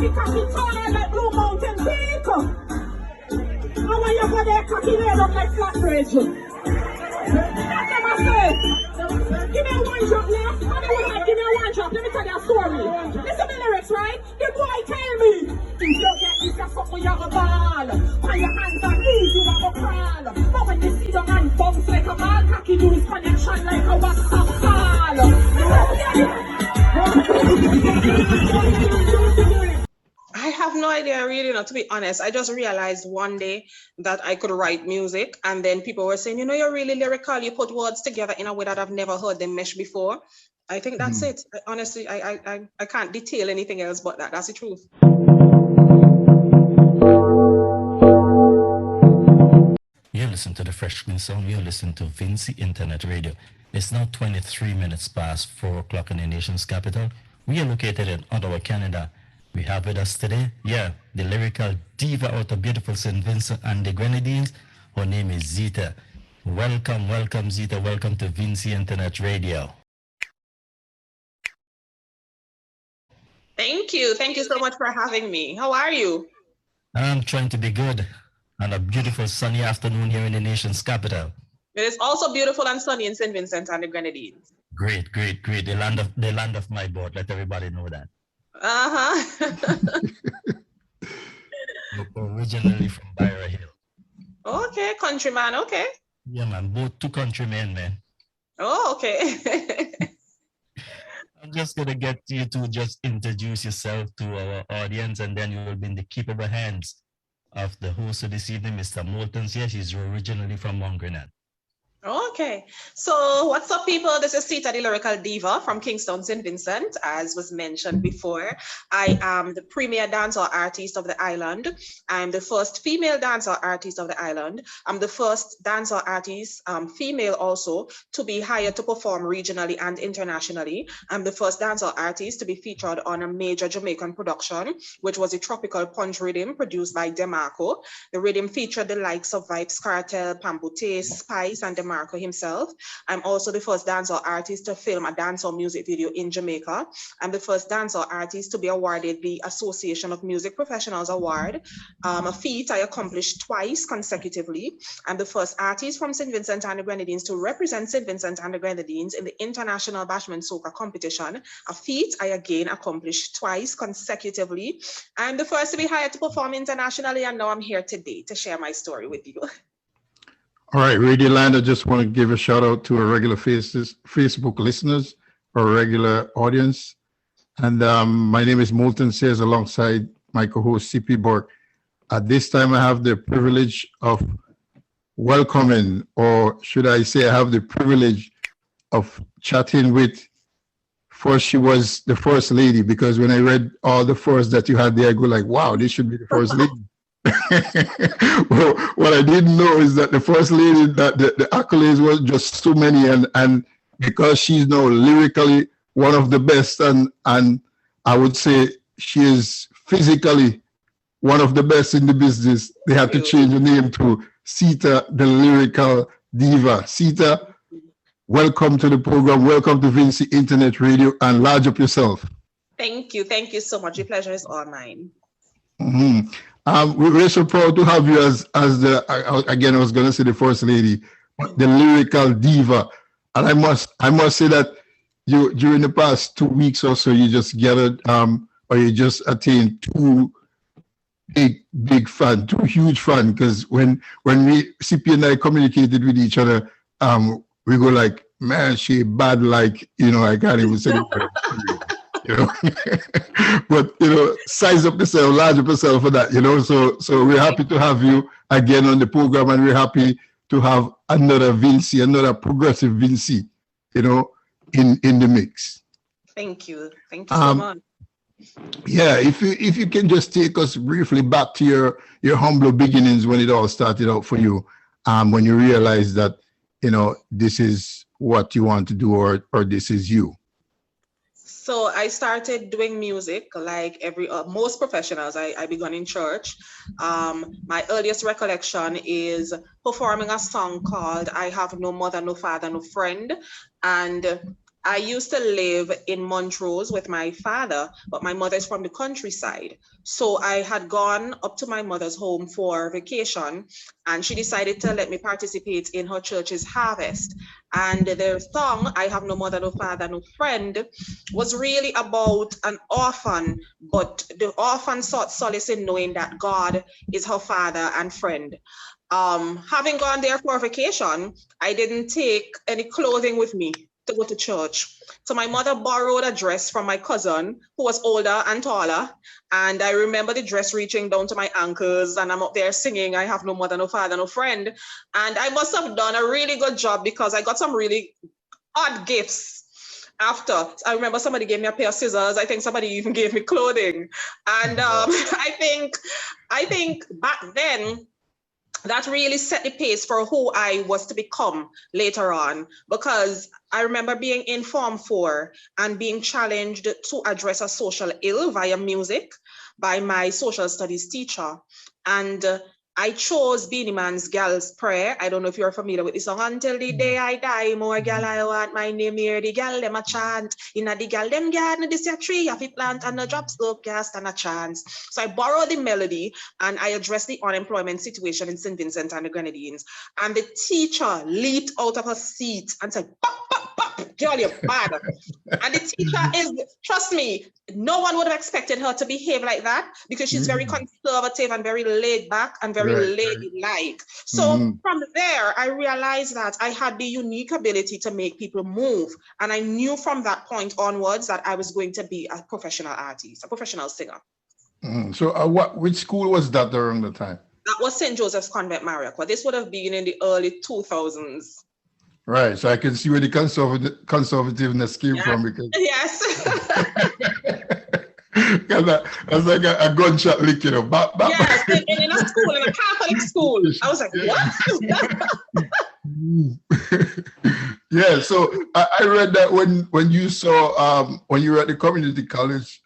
the cocky tall like Blue Mountain Peak. And when you go there, cocky laid up like Flatbridge. That's what I say. Give me a one drop now. Give me a one drop. Let me tell you a story. Listen to the lyrics, right? The boy tell me, if you get this, that's something you're a ball. When your hands are knees, you are a crawl. But when you see the man bounce like a ball, cocky do his connection like a WhatsApp call. I have no idea, really, to be honest. I just realized one day that I could write music, and then people were saying, you know, you're really lyrical. You put words together in a way that I've never heard them mesh before. I think that's it. Honestly, I can't detail anything else but that. That's the truth. You listen to the Freshman Sound. You listen to Vincy Internet Radio. It's now 23 minutes past 4 o'clock in the nation's capital. We are located in Ottawa, Canada. We have with us today, the lyrical diva out of beautiful St. Vincent and the Grenadines. Her name is Sita. Welcome, Sita. Welcome to Vincy Internet Radio. Thank you. Thank you so much for having me. How are you? I'm trying to be good on a beautiful sunny afternoon here in the nation's capital. It is also beautiful and sunny in St. Vincent and the Grenadines. Great. The land of my boat. Let everybody know that. Originally from Byra Hill. Okay, countryman, okay. Yeah, man, both two countrymen, man. Oh, okay. I'm just going to get you to just introduce yourself to our audience, and then you will be in the capable hands of the host of this evening, Mr. Moulton. Yes, he's originally from Mount Grenade. Okay, so what's up, people? This is Sita, the lyrical diva from Kingston, St. Vincent. As was mentioned before, I am the premier dancehall artist of the island. I'm the first female dancehall artist of the island. I'm the first dancehall artist, female also, to be hired to perform regionally and internationally. I'm the first dancehall artist to be featured on a major Jamaican production, which was a tropical punch rhythm produced by Demarco. The rhythm featured the likes of Vibes Cartel, Pampute, Spice, and Demarco himself. I'm also the first dancehall artist to film a dancehall music video in Jamaica. I'm the first dancehall artist to be awarded the Association of Music Professionals Award, a feat I accomplished twice consecutively. I'm the first artist from St. Vincent and the Grenadines to represent St. Vincent and the Grenadines in the International Bashment Soca competition, a feat I again accomplished twice consecutively. I'm the first to be hired to perform internationally, and now I'm here today to share my story with you. All right, Radio Land, I just want to give a shout out to our regular Facebook listeners, our regular audience. And my name is Moulton Sayers alongside my co-host CP Bork. At this time, I have the privilege of welcoming, or should I say I have the privilege of chatting with, first she was the first lady, because when I read all the firsts that you had there, I go like, wow, this should be the first lady. Well, what I didn't know is that the first lady, that the accolades were just so many, and because she's now lyrically one of the best, and I would say she is physically one of the best in the business, they had to change the name to Sita, the lyrical diva. Sita, welcome to the program. Welcome to Vincy Internet Radio, and large up yourself. Thank you so much. The pleasure is all mine. We're so proud to have you as the, again, I was going to say the first lady, but the lyrical diva. And I must say that you, during the past 2 weeks or so, you just gathered, or you just attained two huge fans, because when we, CP and I communicated with each other, we go like, man, she bad, like, you know, I can't even say it. You know, but you know, size up yourself, large up yourself for that, you know. So we're happy to have you again on the program, and we're happy to have another Vincy, another progressive Vincy, you know, in the mix. Thank you so much. Yeah, if you can just take us briefly back to your humble beginnings, when it all started out for you, when you realized that, you know, this is what you want to do, or this is you. So I started doing music like most professionals. I began in church. My earliest recollection is performing a song called I Have No Mother, No Father, No Friend. And I used to live in Montrose with my father, but my mother is from the countryside. So I had gone up to my mother's home for vacation, and she decided to let me participate in her church's harvest. And the song, I Have No Mother, No Father, No Friend, was really about an orphan, but the orphan sought solace in knowing that God is her father and friend. Having gone there for vacation, I didn't take any clothing with me to go to church. So my mother borrowed a dress from my cousin who was older and taller. And I remember the dress reaching down to my ankles, and I'm up there singing, I have no mother, no father, no friend. And I must have done a really good job because I got some really odd gifts after. I remember somebody gave me a pair of scissors. I think somebody even gave me clothing. And I think back then, that really set the pace for who I was to become later on, because I remember being in Form 4 and being challenged to address a social ill via music by my social studies teacher. And I chose Beanie Man's Gal's Prayer. I don't know if you're familiar with the song. Until the day I die, more gal I want, my name here, the gal them a chant. In a the gal them garden, this a tree, of a plant and a drop slope cast and a chance. So I borrowed the melody and I addressed the unemployment situation in St. Vincent and the Grenadines. And the teacher leaped out of her seat and said, pop, pop, pop, girl, you're bad. And the teacher is, trust me, no one would have expected her to behave like that because she's very conservative and very laid back and very ladylike. So from there, I realized that I had the unique ability to make people move. And I knew from that point onwards that I was going to be a professional artist, a professional singer. So which school was that around the time? That was St. Joseph's Convent, Mariacqua. This would have been in the early 2000s. Right, so I can see where the conservativeness came from. Because yes. That's like a gunshot lick, you know. Yes, in a school, in a Catholic school. I was like, what? Yeah, so I read that when you saw when you were at the community college,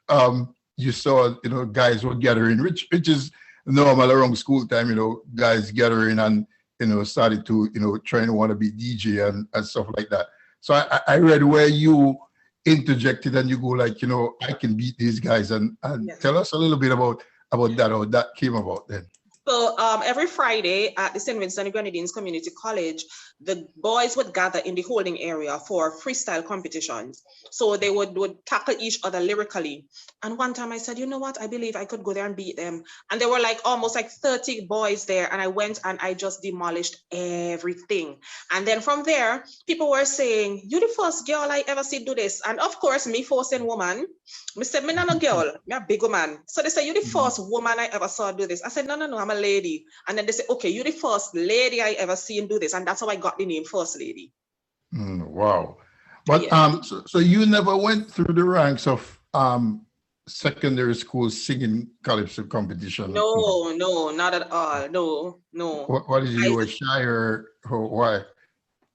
you saw, you know, guys were gathering, which is normal around school time, you know, guys gathering and, you know, started to, you know, trying to want to be DJ and stuff like that. So I read where you interjected and you go like, you know, I can beat these guys, and yes. Tell us a little bit about that, how that came about then. So every Friday at the St. Vincent and Grenadines Community College, the boys would gather in the holding area for freestyle competitions. So they would tackle each other lyrically. And one time I said, you know what, I believe I could go there and beat them. And there were like almost like 30 boys there. And I went and I just demolished everything. And then from there, people were saying, you the first girl I ever see do this. And of course, me forcing woman, I said, me not a girl, me a big woman. So they said, you the first woman I ever saw do this. I said, no, I'm a lady. And then they say, okay, you're the first lady I ever seen do this. And that's how I got the name First Lady. Wow. But yeah. So you never went through the ranks of secondary school singing calypso competition? No, not at all. No. What is it? You were shy or why?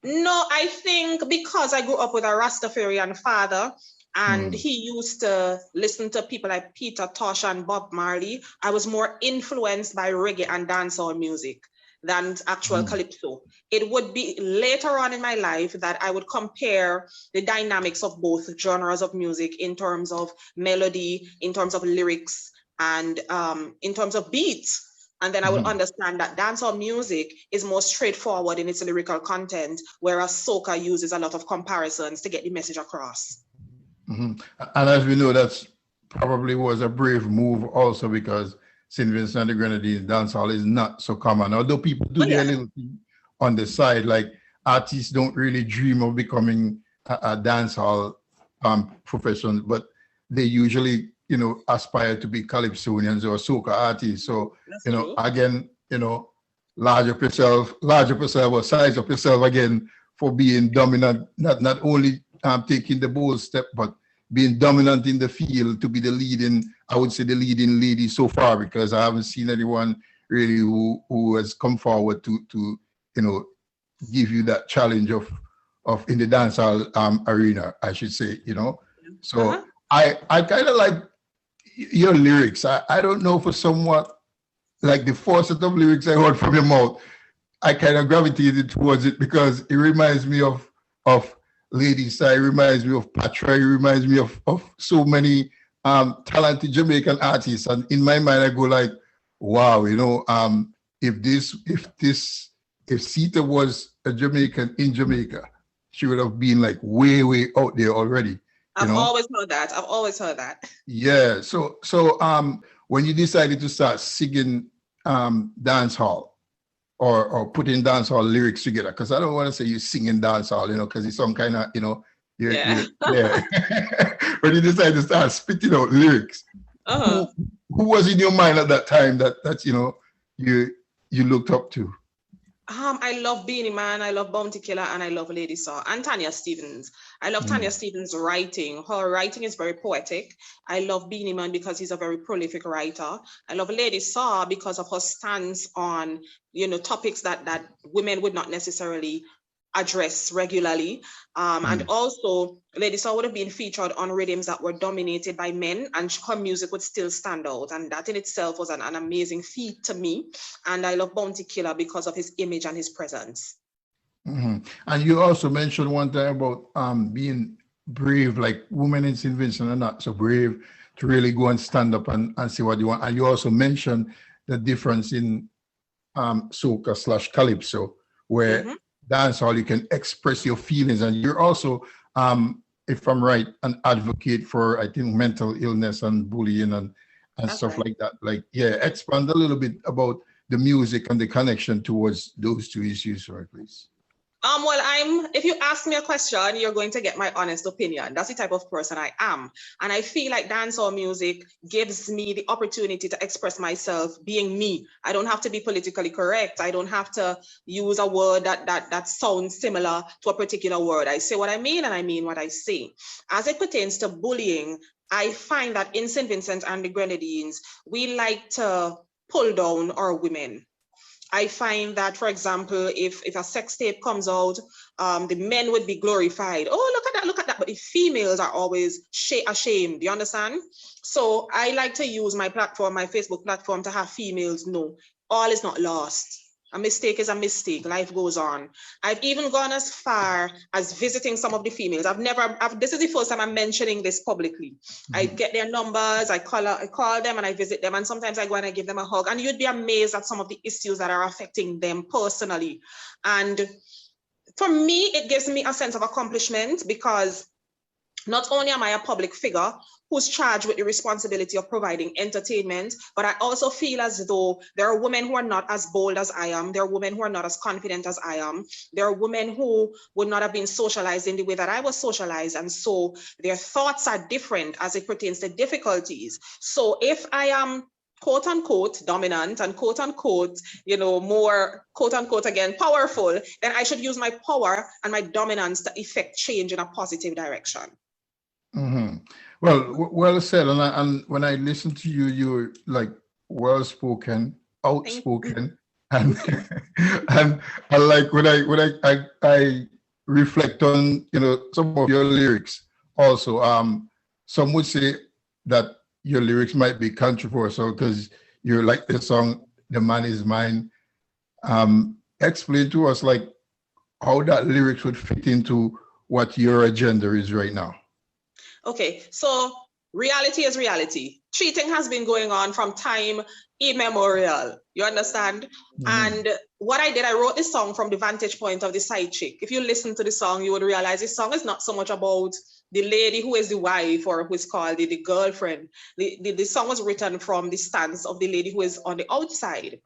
No, I think because I grew up with a Rastafarian father, and he used to listen to people like Peter Tosh and Bob Marley. I was more influenced by reggae and dancehall music than actual calypso. It would be later on in my life that I would compare the dynamics of both genres of music in terms of melody, in terms of lyrics, and in terms of beats. And then I would understand that dancehall music is more straightforward in its lyrical content, whereas soca uses a lot of comparisons to get the message across. And as we know, that's probably was a brave move also because St. Vincent and the Grenadines dancehall is not so common. Although people do their little thing on the side, like artists don't really dream of becoming a dancehall profession, but they usually, you know, aspire to be calypsonians or soca artists. So, that's you know, true. Again, you know, large up yourself or size up yourself again for being dominant, not only taking the bold step, but being dominant in the field to be the leading lady so far, because I haven't seen anyone really who has come forward to you know, give you that challenge of in the dancehall arena, I should say, you know. So I kind of like your lyrics. I don't know, for somewhat like the first set of lyrics I heard from your mouth, I kind of gravitated towards it because it reminds me of Lady Sai, reminds me of Patra, it reminds me of so many talented Jamaican artists. And in my mind, I go like, wow, you know, if Sita was a Jamaican in Jamaica, she would have been like way, way out there already. I've always heard that. I've always heard that. Yeah. So when you decided to start singing dancehall or putting dancehall lyrics together, because I don't want to say you're singing dancehall, you know, because it's some kind of, you know, yeah. When you decided to start spitting out lyrics, who was in your mind at that time that you know you looked up to? I love Beanie Man, I love Bounty Killer, and I love Lady Saw and Tanya Stevens. I love Tanya Stevens' writing. Her writing is very poetic. I love Beanie Man because he's a very prolific writer. I love Lady Saw because of her stance on, you know, topics that women would not necessarily address regularly. And also Lady Saw would have been featured on rhythms that were dominated by men, and her music would still stand out, and that in itself was an amazing feat to me. And I love Bounty Killer because of his image and his presence. And you also mentioned one time about being brave, like women in St. Vincent are not so brave to really go and stand up and see what you want. And you also mentioned the difference in soca / calypso, where dancehall, you can express your feelings, and you're also, if I'm right, an advocate for, I think, mental illness and bullying and stuff like that. Like, yeah, expand a little bit about the music and the connection towards those two issues, right, please? Well, if you ask me a question, you're going to get my honest opinion. That's the type of person I am. And I feel like dancehall music gives me the opportunity to express myself being me. I don't have to be politically correct. I don't have to use a word that sounds similar to a particular word. I say what I mean, and I mean what I say. As it pertains to bullying, I find that in St. Vincent and the Grenadines, we like to pull down our women. I find that, for example, if a sex tape comes out, the men would be glorified. Oh, look at that. But the females are always ashamed. Do you understand? So I like to use my platform, my Facebook platform, to have females know all is not lost. A mistake is a mistake. Life goes on. I've even gone as far as visiting some of the females. This is the first time I'm mentioning this publicly. I get their numbers, I call them and I visit them. And sometimes I go and I give them a hug. And you'd be amazed at some of the issues that are affecting them personally. And for me, it gives me a sense of accomplishment, because not only am I a public figure who's charged with the responsibility of providing entertainment, but I also feel as though there are women who are not as bold as I am. There are women who are not as confident as I am. There are women who would not have been socialized in the way that I was socialized. And so their thoughts are different as it pertains to difficulties. So if I am quote unquote dominant and quote unquote, you know, more quote unquote again powerful, then I should use my power and my dominance to effect change in a positive direction. Well said. And when I listen to you, you're like well spoken, outspoken, and and I like when I reflect on, you know, some of your lyrics. Also, some would say that your lyrics might be controversial because you're like the song "The Man Is Mine." Explain to us like how that lyrics would fit into what your agenda is right now. Okay, so reality is reality. Cheating has been going on from time immemorial. You understand? And what I did, I wrote this song from the vantage point of the side chick. If you listen to the song, you would realize this song is not so much about the lady who is the wife or who is called the girlfriend. The song was written from the stance of the lady who is on the outside.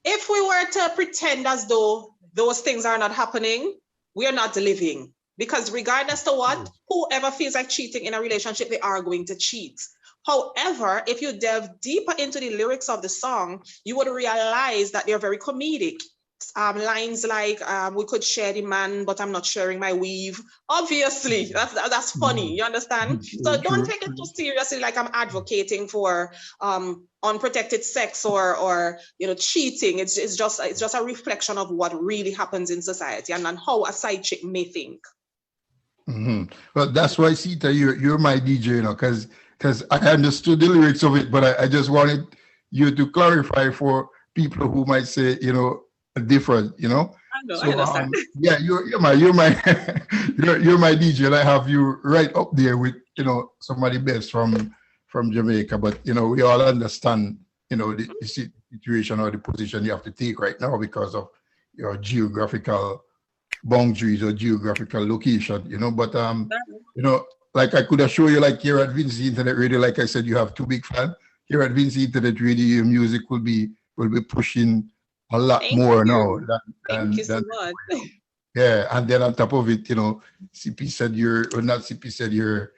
If we were to pretend as though those things are not happening, we are not living. Because regardless to what, whoever feels like cheating in a relationship, they are going to cheat. However, if you delve deeper into the lyrics of the song, you would realize that they're very comedic. Lines like, we could share the man, but I'm not sharing my weave. Obviously, that's funny, you understand? So don't take it too seriously like I'm advocating for unprotected sex or you know, cheating. It's just a reflection of what really happens in society and how a side chick may think. Well, that's why, Sita, you're my DJ, you know, because I understood the lyrics of it, but I just wanted you to clarify for people who might say, you know, different, you know. know, I understand. Yeah, you're my you're my DJ, and I have you right up there with somebody best from Jamaica. But we all understand the situation or the position you have to take right now because of your geographical boundaries or geographical location. But like I could assure you, like here at Vinci Internet Radio, like I said, you have two big fans. Here at Vinci Internet Radio, your music will be pushing a lot more now. Thank you so much. Yeah, and then on top of it, CP said not CP said you're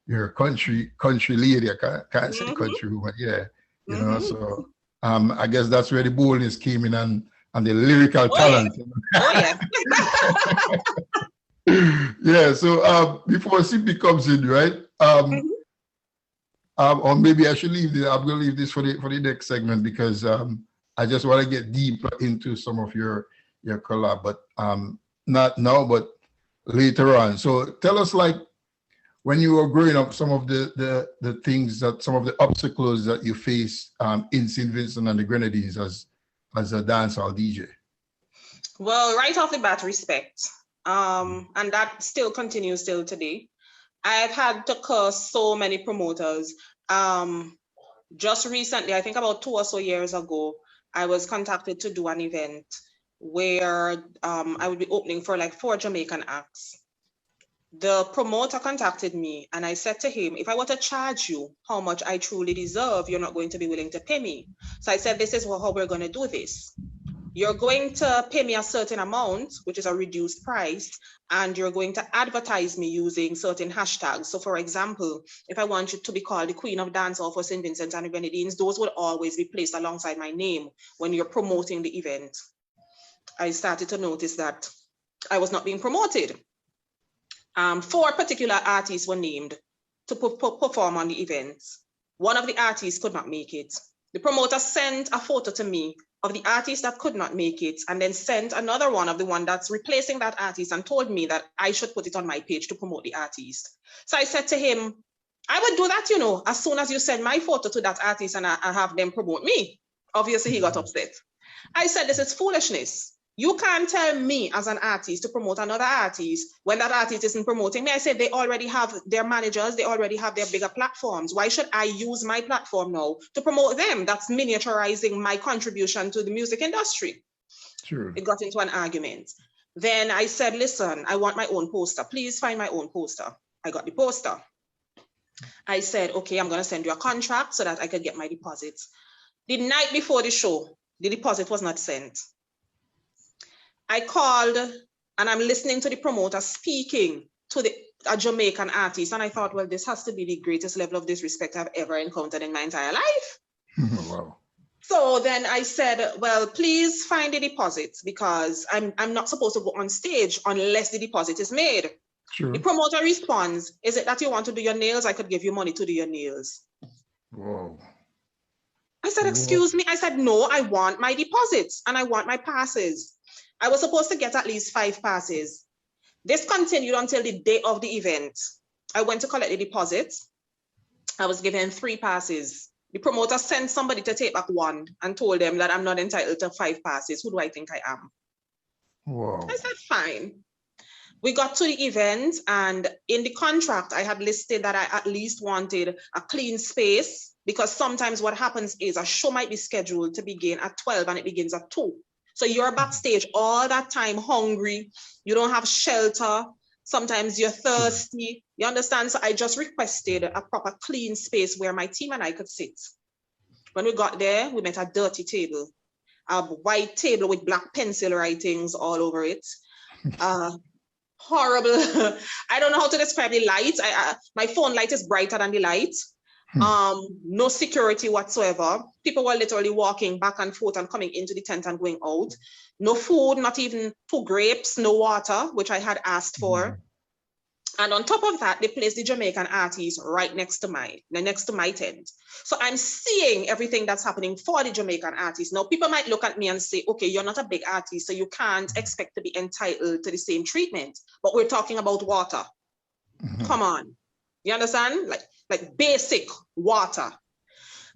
a country lady. I can't say country woman. Yeah, so I guess that's where the boldness came in and the lyrical talent. Yeah. Yeah. So before CP comes in, right? Or maybe I should leave this. I'm gonna leave this for the next segment because I just want to get deeper into some of your collab, but not now, but later on. So tell us, like, when you were growing up, some of the things some of the obstacles that you faced in St. Vincent and the Grenadines as a dancehall DJ. Well, right off the bat, respect. And that still continues till today. I've had to curse so many promoters. Just recently, I think about 2 or so years ago, I was contacted to do an event where I would be opening for like 4 Jamaican acts. The promoter contacted me and I said to him, if I were to charge you how much I truly deserve, you're not going to be willing to pay me. So I said, this is how we're going to do this. You're going to pay me a certain amount, which is a reduced price, and you're going to advertise me using certain hashtags. So for example, if I want you to be called the Queen of Dancehall for St. Vincent and the Grenadines, those would always be placed alongside my name when you're promoting the event. I started to notice that I was not being promoted. 4 particular artists were named to perform on the event. One of the artists could not make it. The promoter sent a photo to me of the artist that could not make it, and then sent another one of the one that's replacing that artist and told me that I should put it on my page to promote the artist. So I said to him, I would do that, as soon as you send my photo to that artist and I have them promote me. Obviously, he got upset. I said, this is foolishness. You can't tell me as an artist to promote another artist when that artist isn't promoting me. I said, they already have their managers, they already have their bigger platforms. Why should I use my platform now to promote them? That's miniaturizing my contribution to the music industry. Sure. It got into an argument. Then I said, listen, I want my own poster. Please find my own poster. I got the poster. I said, okay, I'm going to send you a contract so that I could get my deposits. The night before the show, the deposit was not sent. I called and I'm listening to the promoter speaking to a Jamaican artist. And I thought, well, this has to be the greatest level of disrespect I've ever encountered in my entire life. Wow. So then I said, well, please find the deposits because I'm not supposed to go on stage unless the deposit is made. Sure. The promoter responds, is it that you want to do your nails? I could give you money to do your nails. Whoa. I said, excuse me. I said, no, I want my deposits and I want my passes. I was supposed to get at least 5 passes. This continued until the day of the event. I went to collect the deposits. I was given 3 passes. The promoter sent somebody to take back 1 and told them that I'm not entitled to 5 passes. Who do I think I am? Whoa. I said, fine. We got to the event and in the contract, I had listed that I at least wanted a clean space because sometimes what happens is a show might be scheduled to begin at 12 and it begins at 2. So you're backstage all that time hungry, you don't have shelter, sometimes you're thirsty, you understand? So I just requested a proper clean space where my team and I could sit. When we got there, we met a dirty table, a white table with black pencil writings all over it. Horrible. I don't know how to describe the light. My phone light is brighter than the light. No security whatsoever. People were literally walking back and forth and coming into the tent and going out. No food, not even 2 grapes, no water, which I had asked for. And on top of that, they placed the Jamaican artist right next to my tent. So I'm seeing everything that's happening for the Jamaican artist. Now, people might look at me and say, okay, you're not a big artist, so you can't expect to be entitled to the same treatment. But we're talking about water. Come on. You understand? Like basic water.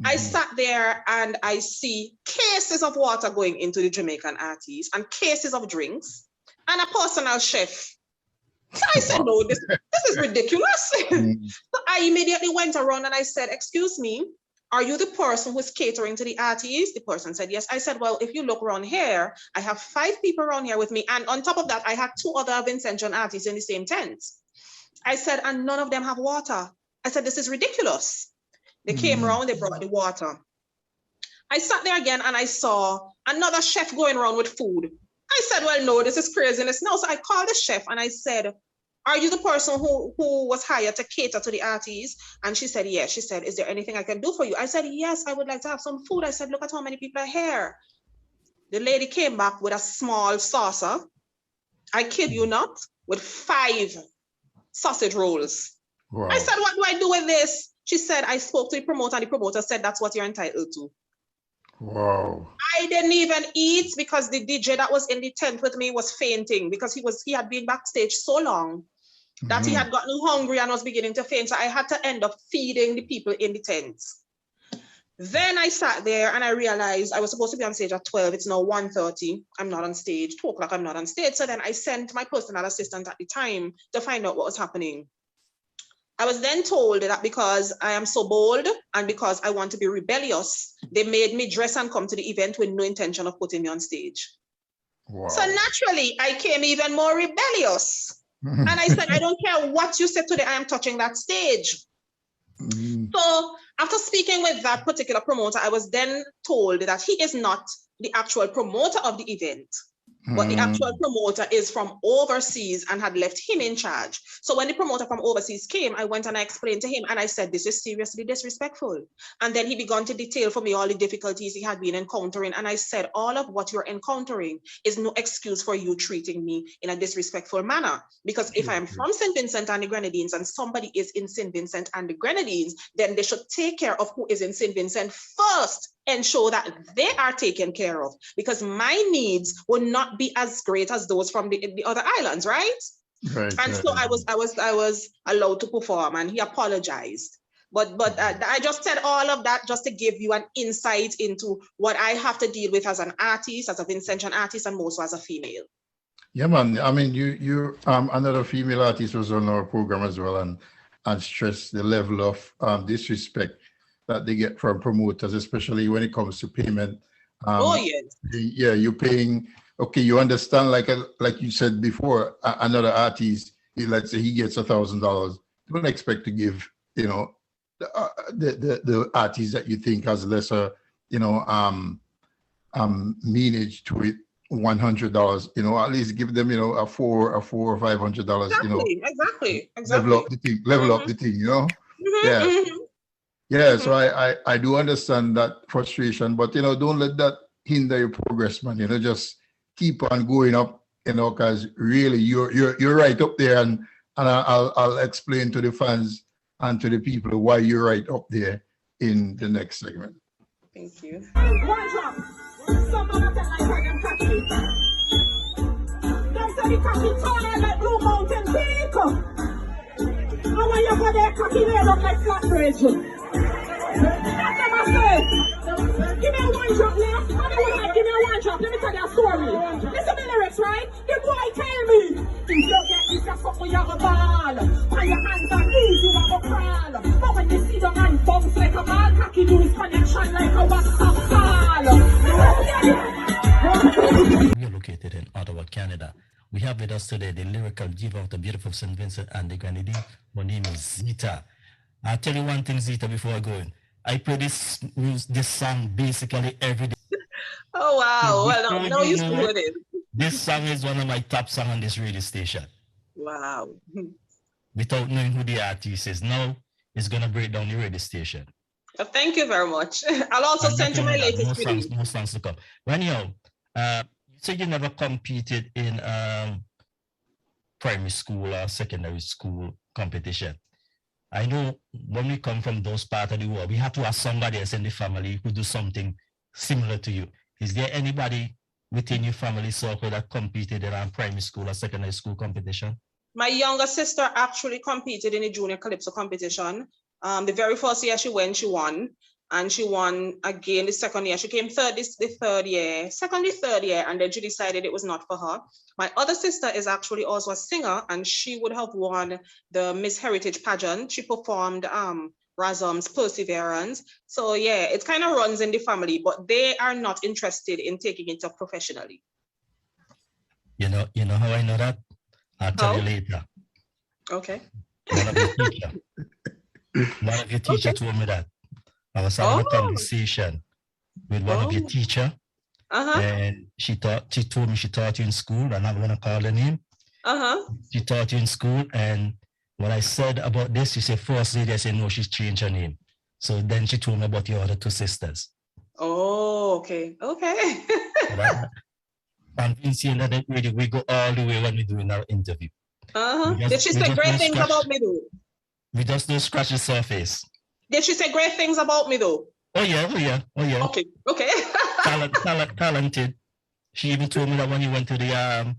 I sat there and I see cases of water going into the Jamaican artists and cases of drinks and a personal chef. So I said, no, this is ridiculous. So I immediately went around and I said, excuse me, are you the person who's catering to the artists? The person said, yes. I said, well, if you look around here, I have 5 people around here with me. And on top of that, I had 2 other Vincentian artists in the same tent. I said, and none of them have water. I said, this is ridiculous. They came around, they brought the water. I sat there again and I saw another chef going around with food. I said, well, no, this is craziness. No, so I called the chef and I said, are you the person who was hired to cater to the artists? And she said, yes. She said, is there anything I can do for you? I said, yes, I would like to have some food. I said, look at how many people are here. The lady came back with a small saucer. I kid you not, with 5 sausage rolls. Wow. I said, what do I do with this? She said, I spoke to the promoter and the promoter said, that's what you're entitled to. Wow. I didn't even eat because the DJ that was in the tent with me was fainting because he had been backstage so long that he had gotten hungry and was beginning to faint. So I had to end up feeding the people in the tent. Then I sat there and I realized I was supposed to be on stage at 12. It's now 1:30. I'm not on stage. 2 o'clock, I'm not on stage. So then I sent my personal assistant at the time to find out what was happening. I was then told that because I am so bold and because I want to be rebellious, they made me dress and come to the event with no intention of putting me on stage. Wow. So naturally, I came even more rebellious. And I said, I don't care what you said today, I am touching that stage. So after speaking with that particular promoter, I was then told that he is not the actual promoter of the event. But the actual promoter is from overseas and had left him in charge. So when the promoter from overseas came, I went and I explained to him and I said, this is seriously disrespectful. And then he began to detail for me all the difficulties he had been encountering. And I said, all of what you're encountering is no excuse for you treating me in a disrespectful manner. Because if I'm from St. Vincent and the Grenadines and somebody is in St. Vincent and the Grenadines, then they should take care of who is in St. Vincent first. Ensure that they are taken care of, because my needs will not be as great as those from the other islands, right? Right. And so I was allowed to perform, and he apologized. But I just said all of that just to give you an insight into what I have to deal with as an artist, as a Vincentian artist, and also as a female. Yeah, man. I mean, you another female artist was on our program as well, and stressed the level of disrespect that they get from promoters, especially when it comes to payment. Oh yes. Yeah, you're paying. Okay, you understand, like you said before, another artist, let's say he gets $1,000. Don't expect to give, the artist that you think has lesser, meanage to it, $100. At least give them, a $400 or $500. Exactly. Level up the thing. Yeah. Yeah, so I do understand that frustration, but don't let that hinder your progress, man. Just keep on going up, because really you're right up there, and I'll explain to the fans and to the people why you're right up there in the next segment. Thank you. Give me a 1 drop now. Give me a 1 drop. Let me tell you a story. Listen to the lyrics, right? The boy tell me, if you get this, you're suffering, you're a ball. When your hands are loose, you have a crawl. But when you see the man bounce like a ball, cocky do his connection like a WhatsApp call. We are located in Ottawa, Canada. We have with us today the lyrical diva of the beautiful St. Vincent and the Grenadines. Her name is Sita. I'll tell you one thing, Sita, before I go in. I play this song basically every day. Oh, wow. Well, no, you still with it. This song is one of my top songs on this radio station. Wow. Without knowing who the artist is. Now, it's going to break down the radio station. Well, thank you very much. I'll also send you my latest video. More songs to come. Well, anyhow, you said you never competed in primary school or secondary school competition. I know when we come from those parts of the world, we have to ask somebody else in the family who do something similar to you. Is there anybody within your family circle that competed in a primary school or secondary school competition? My younger sister actually competed in a junior calypso competition. The very first year she went, she won. and she won again the second year. She came third the third year, third year, and then she decided it was not for her. My other sister is actually also a singer, and she would have won the Miss Heritage pageant. She performed Razom's Perseverance. So yeah, it kind of runs in the family, but they are not interested in taking it up professionally. You know how I know that? I'll tell you later. Okay. One of your teacher told me that. I was having a conversation with one of your teacher, and she told me she taught you in school, and I'm gonna call her name. She taught you in school, and when I said about this, she said first lady. I said no, she's changed her name. So then she told me about your other two sisters. Oh, okay. I'm saying that we go all the way when we're doing our interview. Did she say great things about me though? We just don't scratch the surface. Did she say great things about me though? Oh yeah. Okay. Talented. She even told me that when you went to the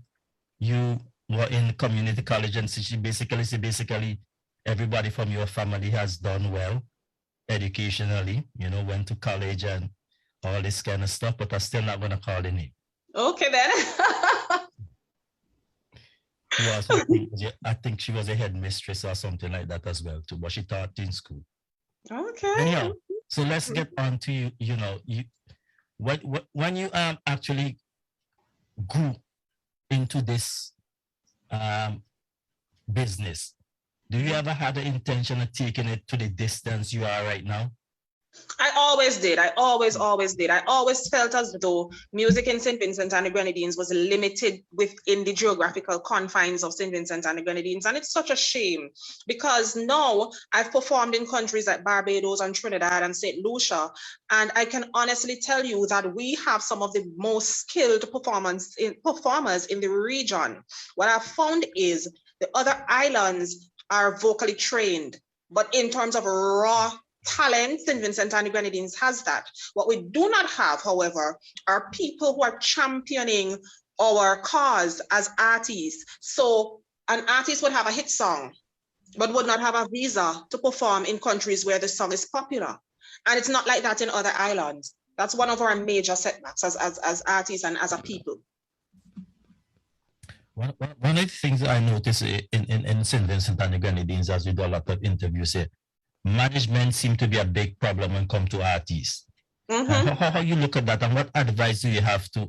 you were in community college, and she basically said everybody from your family has done well educationally, went to college and all this kind of stuff, but I'm still not gonna call the name. Okay then. I think she was a headmistress or something like that as well too, but she taught in school. Okay. Anyhow, so let's get on to when you actually grew into this business, do you ever had the intention of taking it to the distance you are right now? I always did. I always did. I always felt as though music in St. Vincent and the Grenadines was limited within the geographical confines of St. Vincent and the Grenadines. And it's such a shame, because now I've performed in countries like Barbados and Trinidad and St. Lucia. And I can honestly tell you that we have some of the most skilled performers in the region. What I've found is the other islands are vocally trained, but in terms of raw talent, St. Vincent and the Grenadines has that. What we do not have, however, are people who are championing our cause as artists. So an artist would have a hit song, but would not have a visa to perform in countries where the song is popular. And it's not like that in other islands. That's one of our major setbacks as artists and as a people. One of the things that I notice in St. Vincent and the Grenadines, as we do a lot of interviews here, management seems to be a big problem when it comes to artists. How you look at that, and what advice do you have to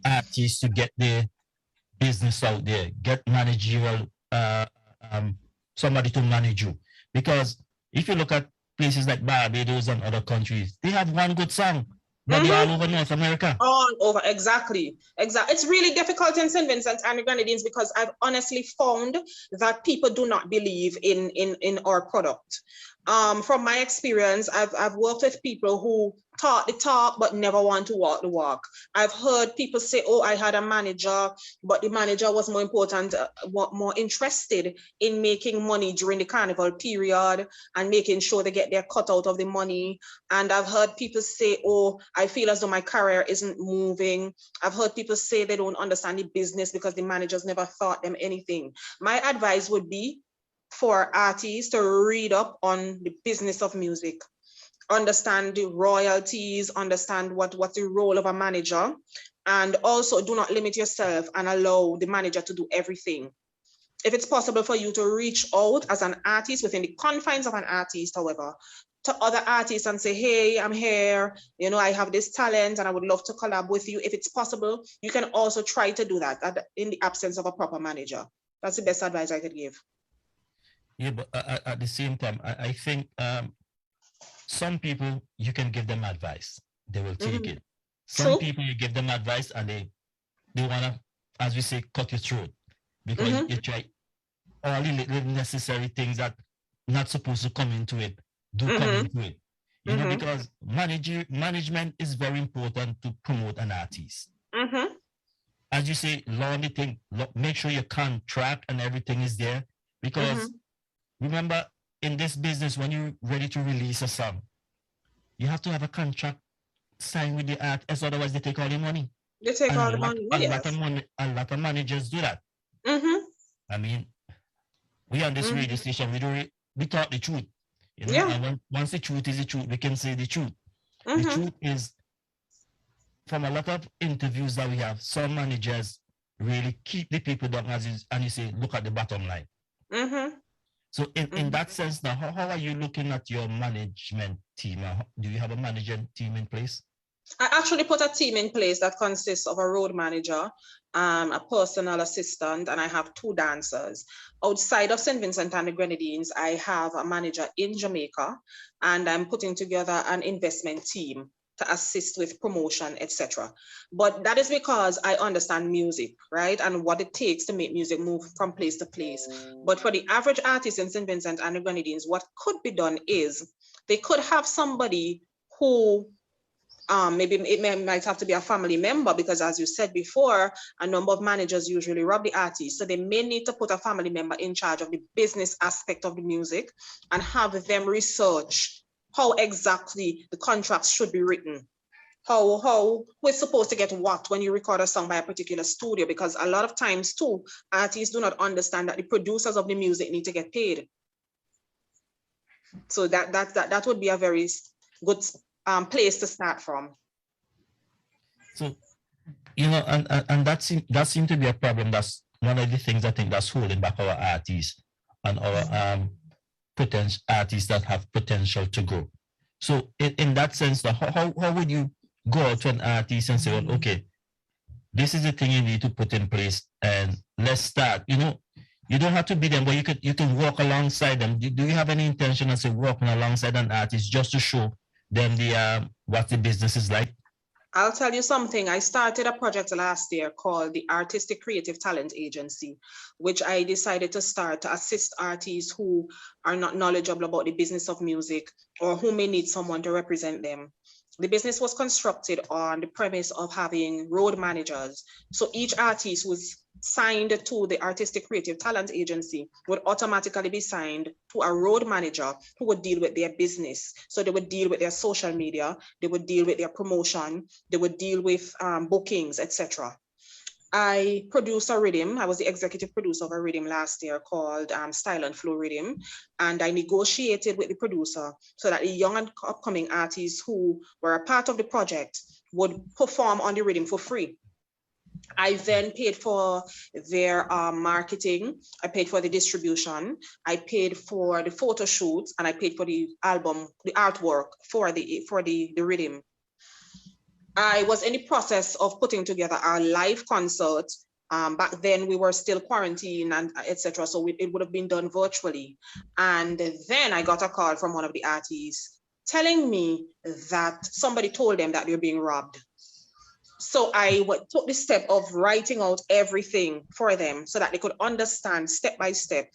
artists to get their business out there, get managerial, somebody to manage you? Because if you look at places like Barbados and other countries, they have one good song, but they're all over North America. All over, exactly. It's really difficult in St. Vincent and the Grenadines, because I've honestly found that people do not believe in our product. From my experience, I've worked with people who talk the talk but never want to walk the walk. I've heard people say, oh, I had a manager, but the manager was more important, more interested in making money during the carnival period and making sure they get their cut out of the money. And I've heard people say, oh, I feel as though my career isn't moving. I've heard people say they don't understand the business because the managers never taught them anything. My advice would be for artists to read up on the business of music, understand the royalties, understand what the role of a manager, and also do not limit yourself and allow the manager to do everything. If it's possible for you to reach out as an artist within the confines of an artist, however, to other artists and say, hey, I'm here, I have this talent and I would love to collab with you. If it's possible, you can also try to do that in the absence of a proper manager. That's the best advice I could give. Yeah, but at the same time, I think some people, you can give them advice. They will take it. Some people, you give them advice and they want to, as we say, cut your throat. Because you try all the little necessary things that not supposed to come into it, come into it. You know, because management is very important to promote an artist. As you say, learn the thing, make sure your contract and everything is there. Because remember, in this business, when you're ready to release a song, you have to have a contract signed with the artist, otherwise they take all the money. They take all the money. A lot of managers do that. I mean, we on this radio station, we talk the truth. You know, Yeah. and once the truth is the truth, we can say the truth. The Mm-hmm. truth is, from a lot of interviews that we have, some managers really keep the people down and you say, look at the bottom line. Mm-hmm. So in that sense now, how are you looking at your management team? Do you have a management team in place? I actually put a team in place that consists of a road manager, a personal assistant, and I have 2 dancers. Outside of St. Vincent and the Grenadines, I have a manager in Jamaica, and I'm putting together an investment team to assist with promotion, etc. But that is because I understand music, right? And what it takes to make music move from place to place. But for the average artist in St. Vincent and the Grenadines, what could be done is they could have somebody who maybe it might have to be a family member, because as you said before, a number of managers usually rob the artist. So they may need to put a family member in charge of the business aspect of the music and have them research how exactly the contracts should be written. How we're supposed to get what when you record a song by a particular studio, because a lot of times too, artists do not understand that the producers of the music need to get paid. So that would be a very good place to start from. So, you know, and that seems to be a problem. That's one of the things I think that's holding back our artists and our potential artists that have potential to grow. So in that sense, how would you go out to an artist and say, well, okay, this is the thing you need to put in place and let's start? You know, you don't have to be them, but you can walk alongside them. Do you have any intention of say walking alongside an artist just to show them the what the business is like? I'll tell you something. I started a project last year called the Artistic Creative Talent Agency, which I decided to start to assist artists who are not knowledgeable about the business of music or who may need someone to represent them. The business was constructed on the premise of having road managers. So each artist was signed to the Artistic Creative Talent Agency would automatically be signed to a road manager who would deal with their business. So they would deal with their social media, they would deal with their promotion, they would deal with bookings, etc. I produced a rhythm. I was the executive producer of a rhythm last year called Style and Flow Rhythm. And I negotiated with the producer so that the young and upcoming artists who were a part of the project would perform on the rhythm for free. I then paid for their marketing, I paid for the distribution, I paid for the photo shoots, and I paid for the album, the artwork for the rhythm. I was in the process of putting together our live concert. Back then we were still quarantined and etc. So it would have been done virtually. And then I got a call from one of the artists telling me that somebody told them that they're being robbed. So I took the step of writing out everything for them so that they could understand step by step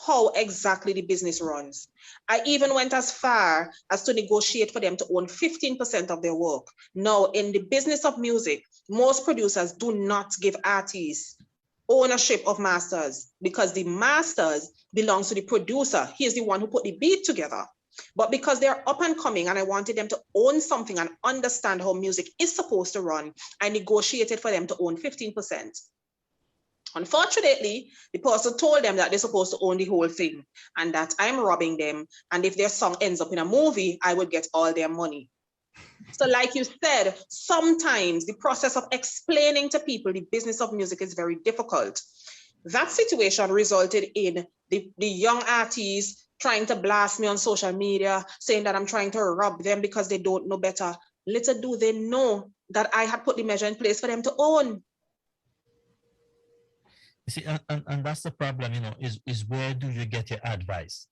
how exactly the business runs. I even went as far as to negotiate for them to own 15% of their work. Now, in the business of music, most producers do not give artists ownership of masters because the masters belongs to the producer. He is the one who put the beat together. But because they're up and coming and I wanted them to own something and understand how music is supposed to run, I negotiated for them to own 15%. Unfortunately, the person told them that they're supposed to own the whole thing and that I'm robbing them. And if their song ends up in a movie, I would get all their money. So like you said, sometimes the process of explaining to people the business of music is very difficult. That situation resulted in the young artists trying to blast me on social media, saying that I'm trying to rob them because they don't know better. Little do they know that I had put the measure in place for them to own. You see, and that's the problem, you know, is where do you get your advice?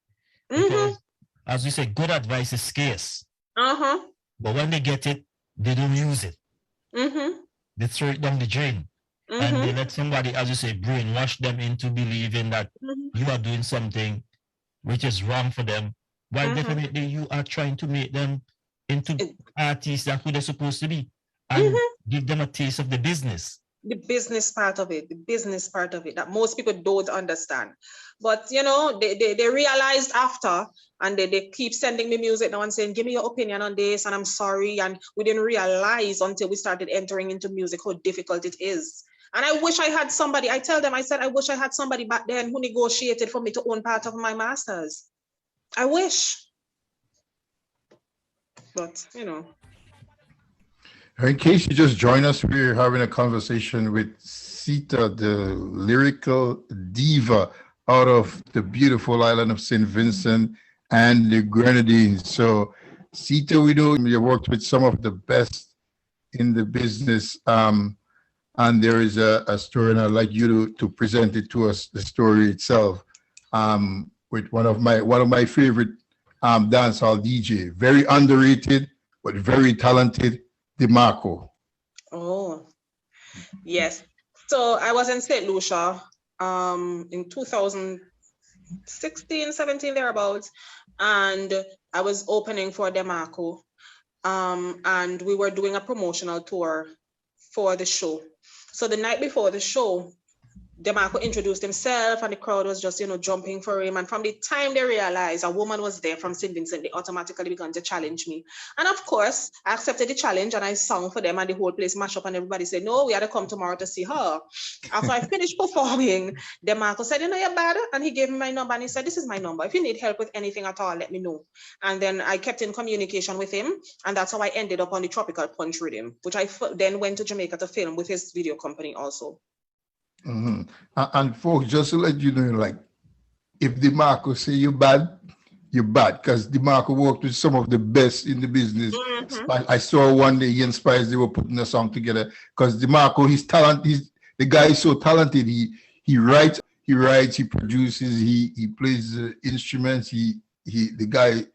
Because as we say, good advice is scarce. But when they get it, they don't use it. They throw it down the drain. And they let somebody, as you say, brainwash them into believing that you are doing something which is wrong for them. While definitely you are trying to make them into artists that who they're supposed to be and give them a taste of the business. The business part of it, that most people don't understand. But, you know, they realized after, and they keep sending me music now and saying, give me your opinion on this, and I'm sorry. And we didn't realize until we started entering into music how difficult it is. And I wish I had somebody, I tell them, I said, I wish I had somebody back then who negotiated for me to own part of my masters. I wish. but you know. In case you just join us, we're having a conversation with Sita, the lyrical diva out of the beautiful island of St. Vincent and the Grenadines. So, Sita, we know you worked with some of the best in the business, and there is a story, and I'd like you to present it to us, the story itself, with one of my favorite dancehall DJ, very underrated but very talented, Demarco. Oh, yes. So I was in St. Lucia in 2016, 17, thereabouts, and I was opening for Demarco, and we were doing a promotional tour for the show. So the night before the show, Demarco introduced himself and the crowd was just, jumping for him. And from the time they realized a woman was there from St. Vincent, they automatically began to challenge me. And of course, I accepted the challenge and I sang for them and the whole place mashed up and everybody said, no, we had to come tomorrow to see her. After I finished performing, Demarco said, you're bad. And he gave me my number and he said, this is my number. If you need help with anything at all, let me know. And then I kept in communication with him. And that's how I ended up on the Tropical Punch Rhythm, which I then went to Jamaica to film with his video company also. Mm-hmm. And folks, just to let you know, like, if Demarco say you're bad, because Demarco worked with some of the best in the business. Mm-hmm. I saw one day he and Spice, they were putting a song together because Demarco, the guy is so talented. He writes, he produces, he plays instruments. The guy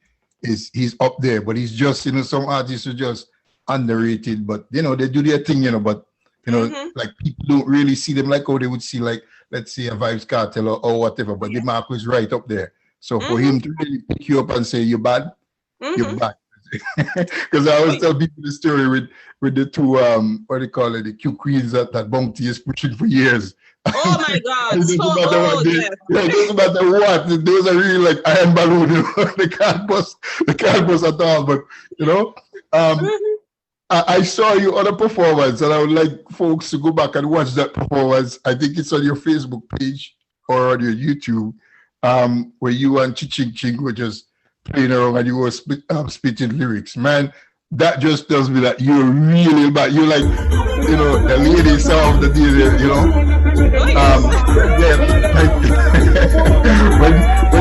he's up there, but he's just, some artists are just underrated, but they do their thing, but mm-hmm. Like people don't really see them like how they would see, like, let's say a Vibes Cartel or whatever, but Demarco is right up there. So for him to really pick you up and say you're bad, you're bad. Because I always tell people the story with the two, what do you call it, the Q queens that Bounty is pushing for years. Oh my God. It doesn't matter what. Those are really like iron balloon. They can't bust at all. But, I saw you on a performance, and I would like folks to go back and watch that performance. I think it's on your Facebook page or on your YouTube, where you and Ching Ching were just playing around and you were spitting lyrics. Man, that just tells me that you're really bad. You're like, the lady song of the day, when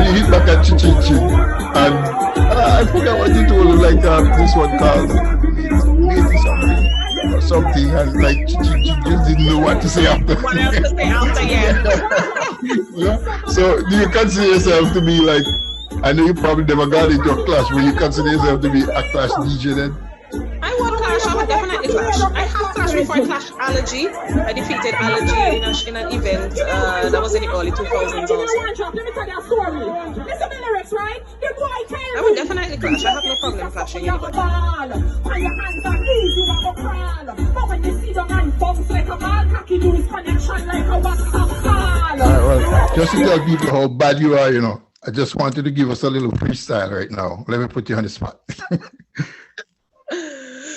you hit back at Ching Ching, and I forgot what you told her, like this one called something, and like you just didn't know what to say after. What else to say after, yeah. Yeah. So do you consider yourself to be like, I know you probably never got into a clash, but you consider yourself to be a clash DJ then? I would clash, I would definitely clash. I have clashed before. I clashed Allergy. I defeated Allergy in an event that was in the early 2000s also. Let me tell you a story. Listen to the lyrics, right? The boy tells I would definitely clash. I have no problem clashing anybody. On your hands and knees, you have a crawl. But when you see the man bounce like a ball, cocky do his connection like a WhatsApp call. All right, well, just to tell people how bad you are, I just wanted to give us a little freestyle right now. Let me put you on the spot.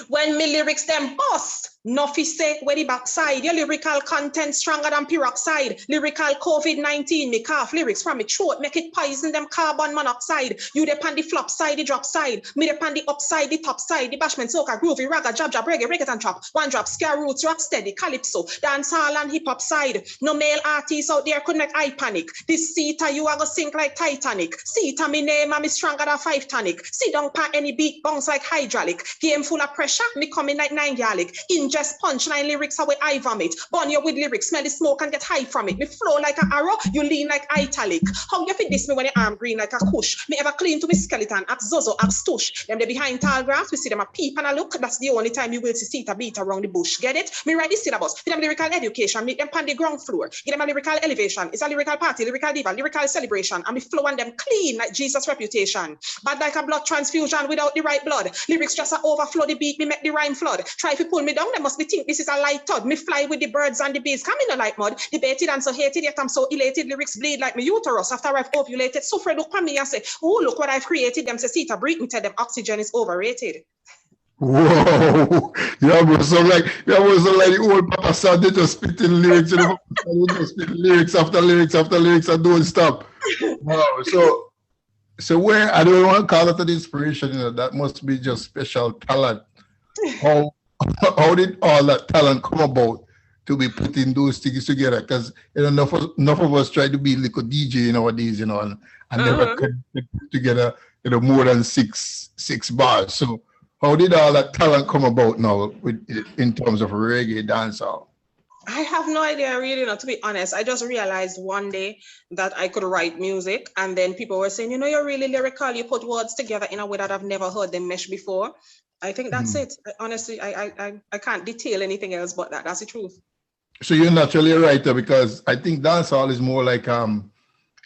When me lyrics them bust, Nuffy say where the backside. Your lyrical content stronger than peroxide. Lyrical COVID-19, me cough lyrics from me throat, make it poison them carbon monoxide. You depend the flop side, the drop side. Me depend the upside, the top side. The bashment, soca, groovy, ragga, jab, reggae, reggaeton trap. One drop, scare roots, rock steady, calypso, dancehall and hip hop side. No male artists out there could make eye panic. This Sita, you are gonna sink like Titanic. Sita, me name, and me stronger than 5 tonic. Sit down pa any beat, bounce like hydraulic. Game full of pressure, me coming like 9 garlic. Ingest punchline lyrics away I vomit. Burn you with lyrics, smell the smoke and get high from it. Me flow like an arrow, you lean like italic. How you fit this me when your arm green like a kush? Me ever clean to me skeleton, act zozo, act stush. Them they behind tall grass, we see them a peep and a look. That's the only time you will see Sita beat around the bush. Get it? Me write the syllabus, for them lyrical education, meet them on the ground floor. Give them a lyrical elevation. It's a lyrical party, lyrical diva, lyrical celebration. And me flow on them clean like Jesus' reputation. Bad like a blood transfusion without the right blood. Lyrics just a overflow the beat, me make the rhyme flood. Try to pull me down, they must be think this is a light thud. Me fly with the birds and the bees, come in a like mud. Debated and so hated, yet I'm so elated. Lyrics bleed like me uterus after I've ovulated. So Fred look at me and say, oh, look what I've created. Them say, Sita, breathe me, tell them oxygen is overrated. Whoa! You almost sound like the old Papa Sad, they just spitting lyrics, just spitting lyrics after lyrics after lyrics and don't stop. Wow, so So where, I don't want to call it an inspiration, you know, that must be just special talent. How how did all that talent come about to be putting those things together? Because you know, enough of us try to be little DJ nowadays, you know, and never could put together, you know, more than six bars. So how did all that talent come about now in terms of reggae dancehall? I have no idea, really, not to be honest. I just realized one day that I could write music, and then people were saying, you know, you're really lyrical. You put words together in a way that I've never heard them mesh before. I think that's it. Honestly, I can't detail anything else but that. That's the truth. So you're naturally a writer, because I think dancehall is more like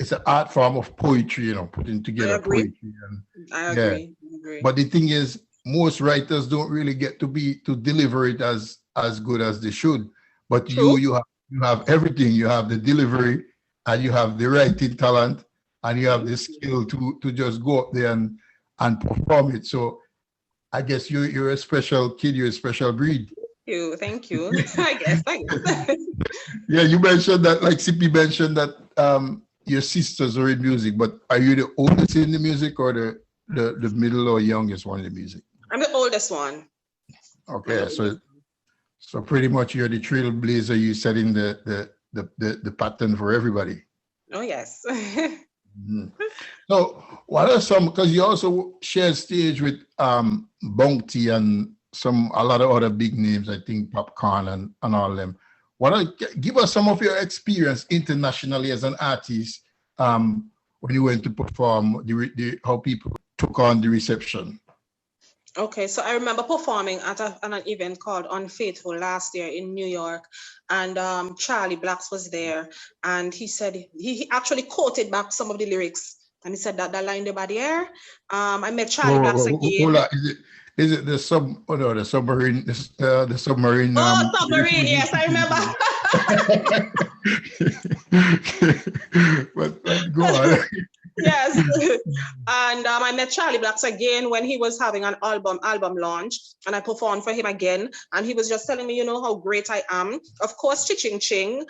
it's an art form of poetry, you know, putting together poetry. I agree. But the thing is, most writers don't really get to deliver it as good as they should. But you have everything. You have the delivery, and you have the writing talent, and you have the skill to just go up there and perform it. So I guess you're a special kid. You're a special breed. Thank you. I guess. Yeah, you mentioned that, like Sippy mentioned that your sisters are in music, but are you the oldest in the music, or the middle or youngest one in the music? I'm the oldest one. Okay, so pretty much you're the trailblazer. You setting the pattern for everybody. Oh yes. So what are some, because you also shared stage with Bounty and a lot of other big names, I think Popcorn and all them. Give us some of your experience internationally as an artist when you went to perform, how people took on the reception. Okay, so I remember performing at an event called Unfaithful last year in New York, and Charlie Blacks was there, and he said he actually quoted back some of the lyrics, and he said that line the body air. I met Charlie Blacks again. Is it the submarine? The submarine. Submarine. Yes, I remember. but go on. Yes, and I met Charlie Blacks again when he was having an album launch, and I performed for him again, and he was just telling me, you know, how great I am. Of course, Ching Ching,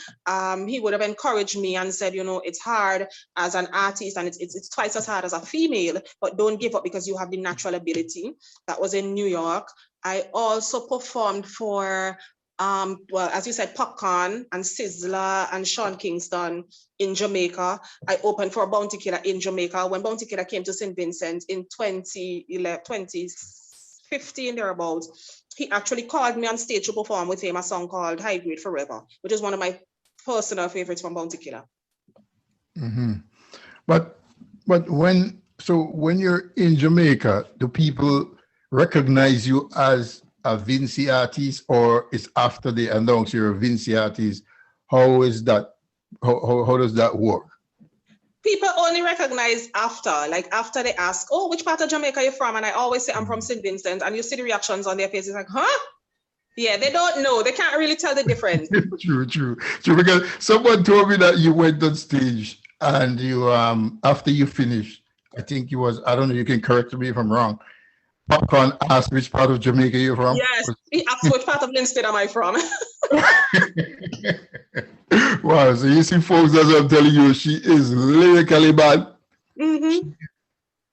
he would have encouraged me and said, you know, it's hard as an artist, and it's twice as hard as a female, but don't give up because you have the natural ability. That was in New York. I also performed for well, as you said, Popcorn and Sizzler and Sean Kingston in Jamaica. I opened for Bounty Killer in Jamaica when Bounty Killer came to St. Vincent in 2015 thereabouts. He actually called me on stage to perform with him a song called High Grade Forever, which is one of my personal favorites from Bounty Killer. But when you're in Jamaica, do people recognize you as a Vincy artist, or it's after they announce you're a Vincy artist? How is that? How does that work? People only recognize after they ask, oh, which part of Jamaica are you from? And I always say I'm from St. Vincent, and you see the reactions on their faces like, huh? Yeah, they don't know. They can't really tell the difference. True. Because someone told me that you went on stage and you after you finished, I think it was, I don't know, you can correct me if I'm wrong, Popcorn asked which part of Jamaica you're from. Yes, he asked which part of Linstead am I from. Wow, so you see, folks, as I'm telling you, she is lyrically bad,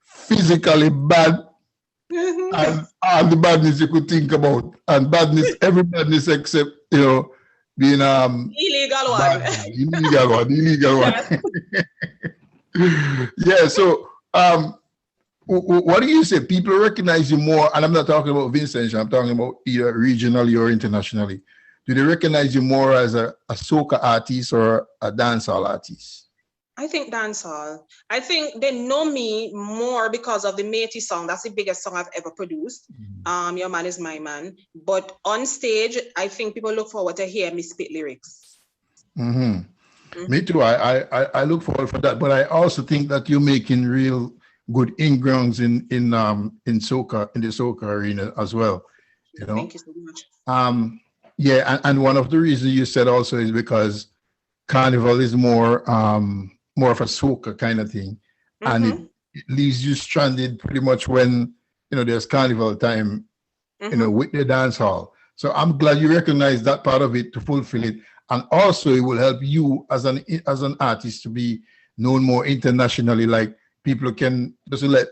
physically bad, and all the badness you could think about, and badness, every badness except, you know, being illegal one. Illegal one. Yeah, so what do you say? People recognize you more, and I'm not talking about Vincent, I'm talking about either regionally or internationally. Do they recognize you more as a soca artist or a dancehall artist? I think dancehall. I think they know me more because of the Matey song. That's the biggest song I've ever produced. Your Man Is My Man. But on stage, I think people look forward to hear me spit lyrics. Me too. I look forward for that. But I also think that you're making real good ingrounds in soca, in the soca arena as well. You know? Thank you so much. Yeah, and one of the reasons you said also is because Carnival is more of a soca kind of thing, and it leaves you stranded pretty much when, you know, there's Carnival time, you know, with the dance hall. So I'm glad you recognize that part of it to fulfill it, and also it will help you as an artist to be known more internationally. Like people can just let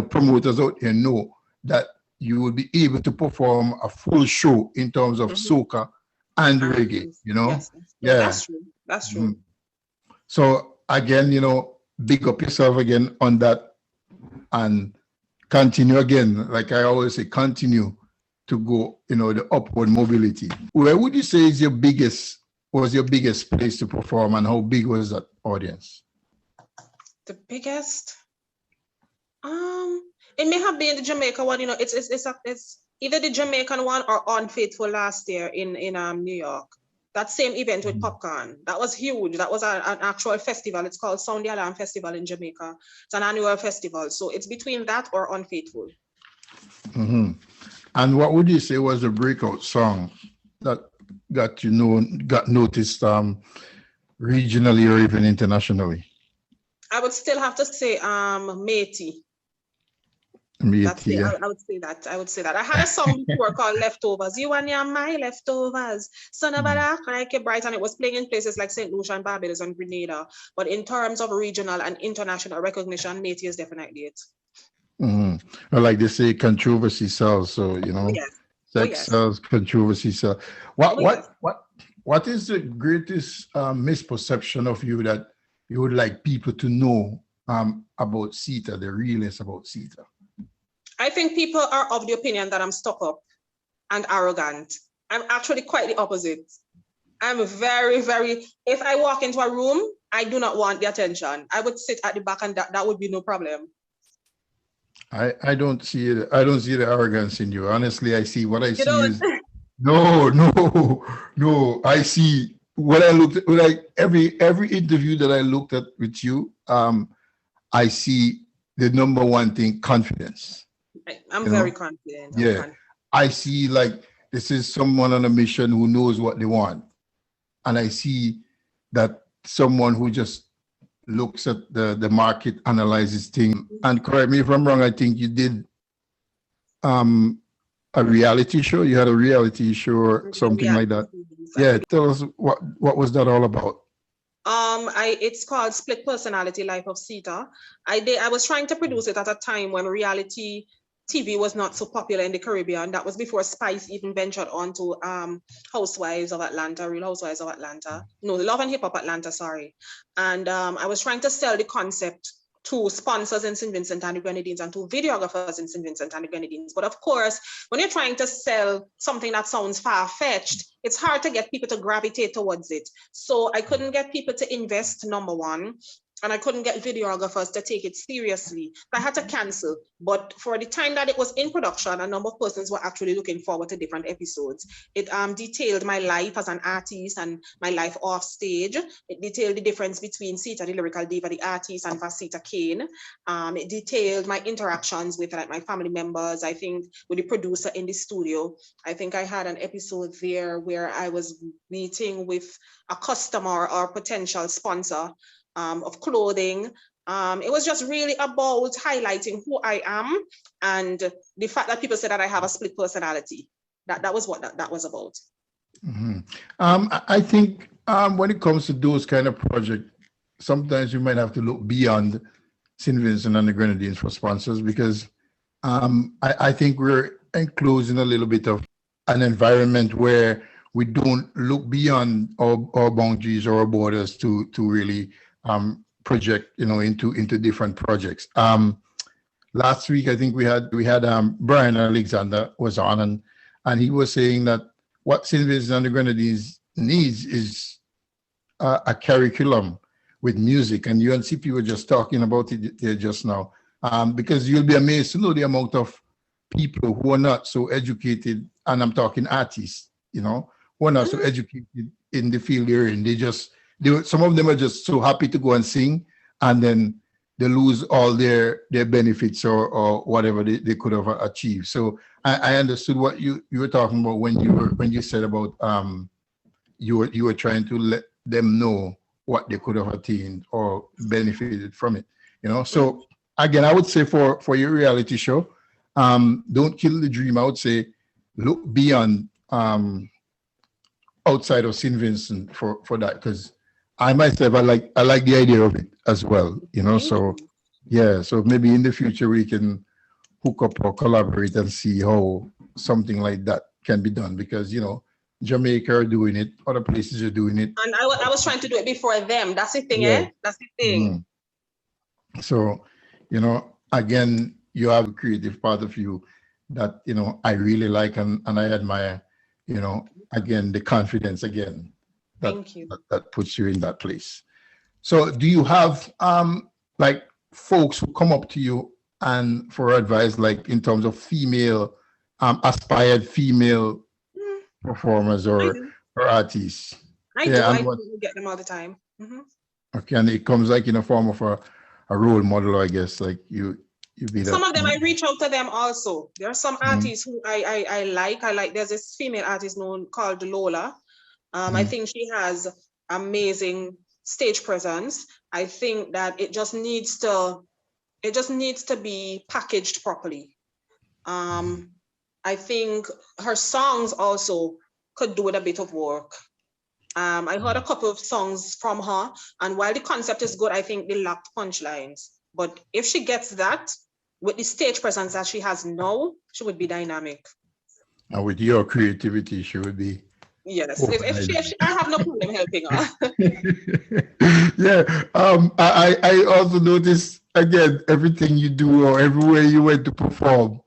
promoters out here know that you will be able to perform a full show in terms of soca and reggae. Yes. No, that's true. That's true. So again, big up yourself again on that, and continue again. Like I always say, continue to go, the upward mobility. Where would you say was your biggest place to perform, and how big was that audience? The biggest? It may have been the Jamaica one. It's either the Jamaican one or Unfaithful last year in New York. That same event with Popcorn, that was huge. That was an actual festival. It's called Sound the Alarm Festival in Jamaica. It's an annual festival. So it's between that or Unfaithful. And what would you say was the breakout song that got noticed regionally or even internationally? I would still have to say Métis. Yeah. I would say that. I had a song before called Leftovers. You and your my leftovers. Son of a like a bright, and it was playing in places like St. Lucia, Barbados, and Grenada. But in terms of regional and international recognition, Métis is definitely it. Well, like they say, controversy sells. So sex sells, controversy sells. What is the greatest misperception of you that you would like people to know about Sita, the realness about Sita? I think people are of the opinion that I'm stuck up and arrogant. I'm actually quite the opposite. I'm very, very, if I walk into a room, I do not want the attention. I would sit at the back and that would be no problem. I don't see it. I don't see the arrogance in you. Honestly, I see what I see is no. I see what I looked at, like every interview that I looked at with you. I see the number one thing, confidence. I'm very confident. I see like this is someone on a mission who knows what they want, and I see that someone who just looks at the market, analyzes things. And correct me if I'm wrong, I think you did a reality show. You had a reality show or something like that. Yeah, tell us what was that all about? It's called Split Personality Life of Sita. I was trying to produce it at a time when reality TV was not so popular in the Caribbean. That was before Spice even ventured onto Housewives of Atlanta, Real Housewives of Atlanta. No, Love and Hip Hop Atlanta, sorry. And I was trying to sell the concept to sponsors in St. Vincent and the Grenadines and to videographers in St. Vincent and the Grenadines. But of course, when you're trying to sell something that sounds far-fetched, it's hard to get people to gravitate towards it. So I couldn't get people to invest, number one. And I couldn't get videographers to take it seriously. I had to cancel. But for the time that it was in production, a number of persons were actually looking forward to different episodes. It detailed my life as an artist and my life off stage. It detailed the difference between Sita, the lyrical diva, the artist, and Sita Kane. It detailed my interactions with like my family members, I think with the producer in the studio. I think I had an episode there where I was meeting with a customer or potential sponsor of clothing. It was just really about highlighting who I am and the fact that people said that I have a split personality. That was what that was about. I think when it comes to those kind of projects, sometimes you might have to look beyond St. Vincent and the Grenadines for sponsors, because I think we're enclosed in a little bit of an environment where we don't look beyond our boundaries or our borders to really project, into different projects. Last week, I think we had Brian Alexander was on, and he was saying that what St. Vincent and the Grenadines needs is a curriculum with music, and UNCP were just talking about it there just now, because you'll be amazed to know the amount of people who are not so educated, and I'm talking artists, who are not so educated in the field they're in. Some of them are just so happy to go and sing, and then they lose all their benefits or whatever they could have achieved. So I understood what you were talking about when you said about you were trying to let them know what they could have attained or benefited from it. So again, I would say for your reality show, don't kill the dream. I would say look beyond outside of St. Vincent for that, because I myself, I like the idea of it as well, so Yeah, so maybe in the future we can hook up or collaborate and see how something like that can be done, because Jamaica are doing it, other places are doing it. And I was trying to do it before them. That's the thing, Yeah. That's the thing. So, again, you have a creative part of you that, I really like and I admire, again, the confidence again. Thank you. That puts you in that place. So do you have like folks who come up to you and for advice, like in terms of female, aspired female performers or artists? I do get them all the time. Okay, and it comes like in a form of a role model, I guess, like you be that. Some of them I reach out to them also. There are some artists who I like. There's this female artist known called Lola. I think she has amazing stage presence. I think that it just needs to be packaged properly. I think her songs also could do with a bit of work. I heard a couple of songs from her, and while the concept is good, I think they lacked punchlines. But if she gets that with the stage presence that she has now, she would be dynamic. And with your creativity, she would be. Yes, if she, I have no problem helping her. Yeah, I also noticed, again, everything you do or everywhere you went to perform,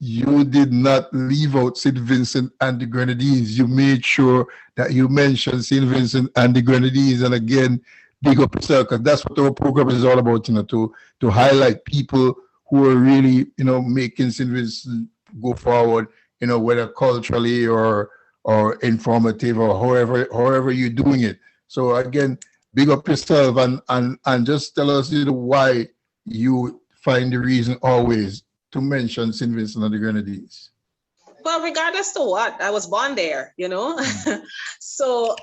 you did not leave out St. Vincent and the Grenadines. You made sure that you mentioned St. Vincent and the Grenadines, and again, big up yourself, because that's what our program is all about, to highlight people who are really, making St. Vincent go forward, whether culturally or informative or however you're doing it. So again, big up yourself and just tell us why you find the reason always to mention St. Vincent and the Grenadines. Well, regardless to what, I was born there, So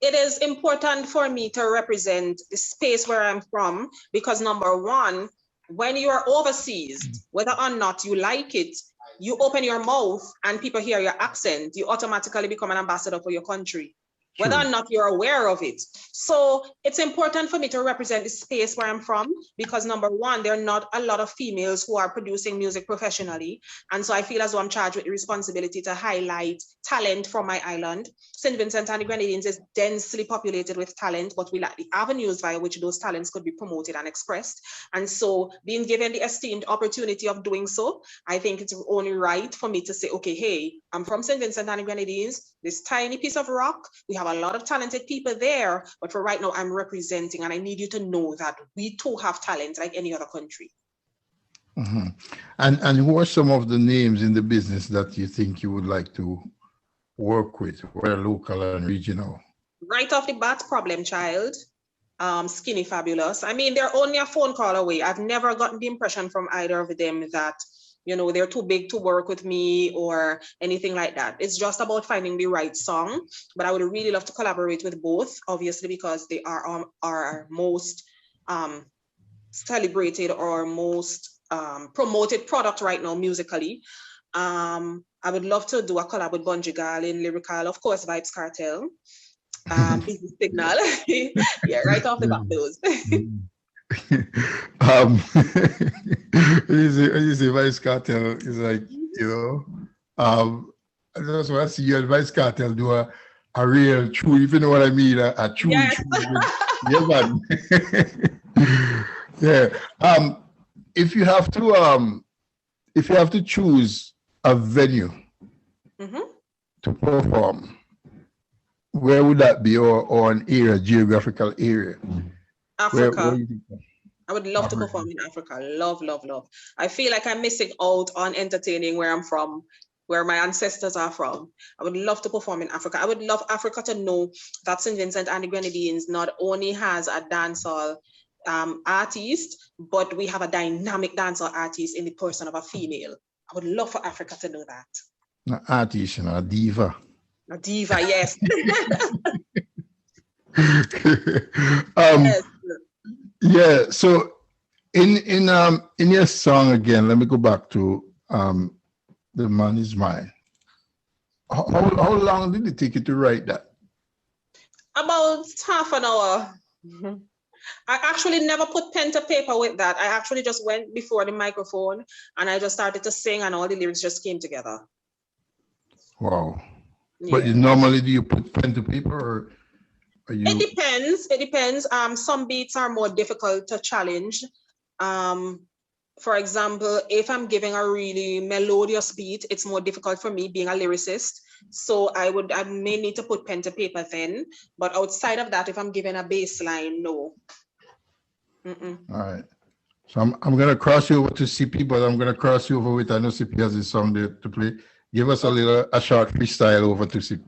it is important for me to represent the space where I'm from, because number one, when you are overseas, whether or not you like it, you open your mouth and people hear your accent, you automatically become an ambassador for your country, whether or not you're aware of it. So it's important for me to represent the space where I'm from, because number one, there are not a lot of females who are producing music professionally. And so I feel as though I'm charged with the responsibility to highlight talent from my island. St. Vincent and the Grenadines is densely populated with talent, but we lack the avenues via which those talents could be promoted and expressed. And so being given the esteemed opportunity of doing so, I think it's only right for me to say, okay, hey, I'm from St. Vincent and the Grenadines, this tiny piece of rock, we have a lot of talented people there, but for right now, I'm representing, and I need you to know that we too have talent like any other country. And who are some of the names in the business that you think you would like to work with, whether local and regional? Right off the bat, Problem Child, Skinny Fabulous. I mean, they're only a phone call away. I've never gotten the impression from either of them that they're too big to work with me or anything like that. It's just about finding the right song. But I would really love to collaborate with both, obviously, because they are our most celebrated or most promoted product right now musically. I would love to do a collab with Bungie Girl in Lyrical, of course, Vibes Cartel, Busy Signal. Yeah, right off the bat, those. You see Vice Cartel is like, that's what I see you at Vice Cartel do a real true, if you know what I mean, a true, yes. Yeah, man. Yeah. If you have to choose a venue to perform, where would that be, or an area, geographical area? Africa. Where I would love to perform in Africa. Love, love, love. I feel like I'm missing out on entertaining where I'm from, where my ancestors are from. I would love to perform in Africa. I would love Africa to know that St. Vincent and the Grenadines not only has a dancehall artist, but we have a dynamic dancehall artist in the person of a female. I would love for Africa to know that. An artist, a diva. A diva, yes. Yes. Yeah, so in your song again, let me go back to The Man Is Mine. How long did it take you to write that? About half an hour. I actually never put pen to paper with that. I actually just went before the microphone and I just started to sing and all the lyrics just came together. Wow. Yeah. But normally do you put pen to paper or are you? It depends. It depends. Some beats are more difficult to challenge. For example, if I'm giving a really melodious beat, it's more difficult for me being a lyricist. So I may need to put pen to paper then. But outside of that, if I'm giving a bass line, no. All right. So I'm gonna cross you over to CP, but I'm gonna cross you over with, I know CP has his song there to play. Give us a short freestyle over to CP.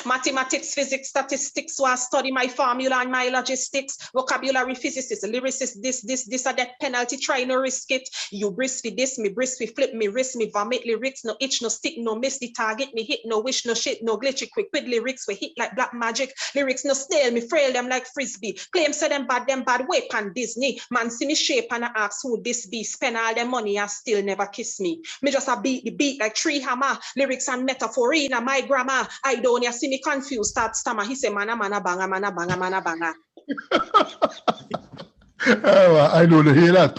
Mathematics, physics, statistics, so I study my formula and my logistics, vocabulary, physicist, lyricist, this, or that penalty, try no risk it. You brisk for this, me brisk for flip, me wrist, me vomit lyrics, no itch, no stick, no miss the target, me hit, no wish, no shit, no glitchy, quick with lyrics, we hit like black magic, lyrics no stale, me frail them like frisbee, claim say them bad, whip and Disney, man see me shape and I ask who this be, spend all them money and still never kiss me. Me just a beat the beat like tree hammer, lyrics and metaphor in my grammar, I don't ya see me confused, start stammer. He say, mana banga, mana banga. Oh, I don't hear that.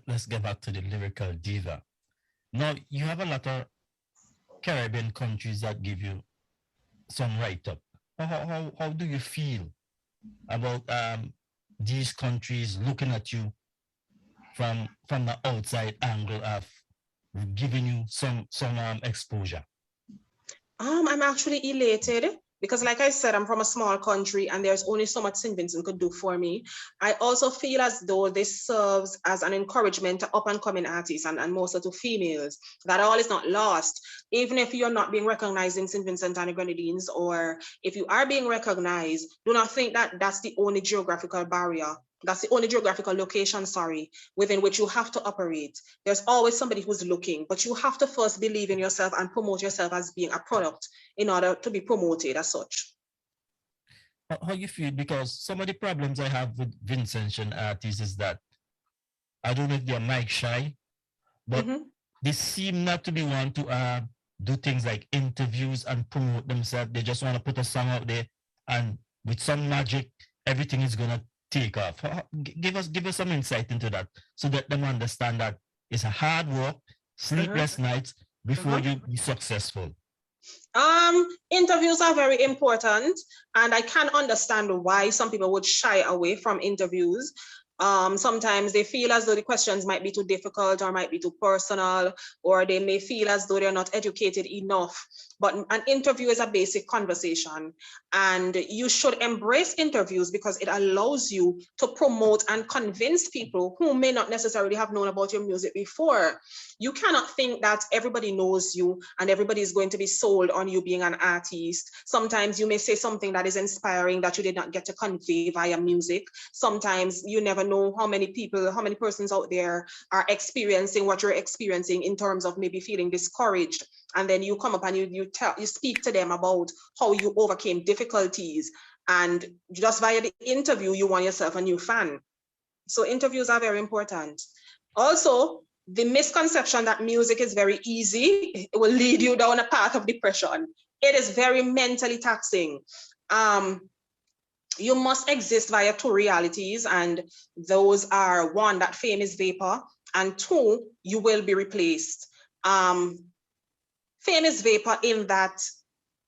Let's get back to the lyrical diva. Now, you have a lot of Caribbean countries that give you some write-up. How do you feel about these countries looking at you from the outside angle of giving you some exposure? I'm actually elated because, like I said, I'm from a small country and there's only so much St. Vincent could do for me. I also feel as though this serves as an encouragement to up-and-coming artists and mostly to females, that all is not lost. Even if you're not being recognized in St. Vincent and the Grenadines, or if you are being recognized, do not think that that's the only geographical barrier. That's the only geographical location, within which you have to operate. There's always somebody who's looking, but you have to first believe in yourself and promote yourself as being a product in order to be promoted as such. How you feel? Because some of the problems I have with Vincentian artists is that, I don't know if they're mic shy, but they seem not to be one to do things like interviews and promote themselves. They just want to put a song out there and with some magic, everything is gonna take off. Give us some insight into that so that them understand that it's a hard work, sleepless nights before you be successful. Interviews are very important, and I can understand why some people would shy away from interviews. Sometimes they feel as though the questions might be too difficult or might be too personal, or they may feel as though they're not educated enough. But an interview is a basic conversation, and you should embrace interviews because it allows you to promote and convince people who may not necessarily have known about your music before. You cannot think that everybody knows you and everybody is going to be sold on you being an artist. Sometimes you may say something that is inspiring that you did not get to convey via music. Sometimes you never know how many people, how many persons out there are experiencing what you're experiencing in terms of maybe feeling discouraged. And then you come up and you speak to them about how you overcame difficulties, and just via the interview, you want yourself a new fan. So interviews are very important. Also, the misconception that music is very easy, it will lead you down a path of depression. It is very mentally taxing. You must exist via two realities, and those are, one, that fame is vapor, and two, you will be replaced. Fame is vapor in that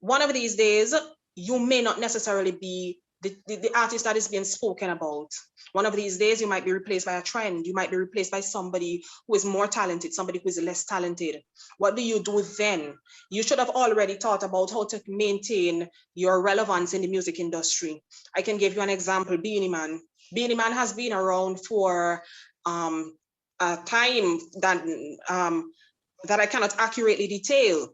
one of these days, you may not necessarily be the artist that is being spoken about. One of these days, you might be replaced by a trend. You might be replaced by somebody who is more talented, somebody who is less talented. What do you do then? You should have already thought about how to maintain your relevance in the music industry. I can give you an example, Beenie Man. Beenie Man has been around for a time that I cannot accurately detail.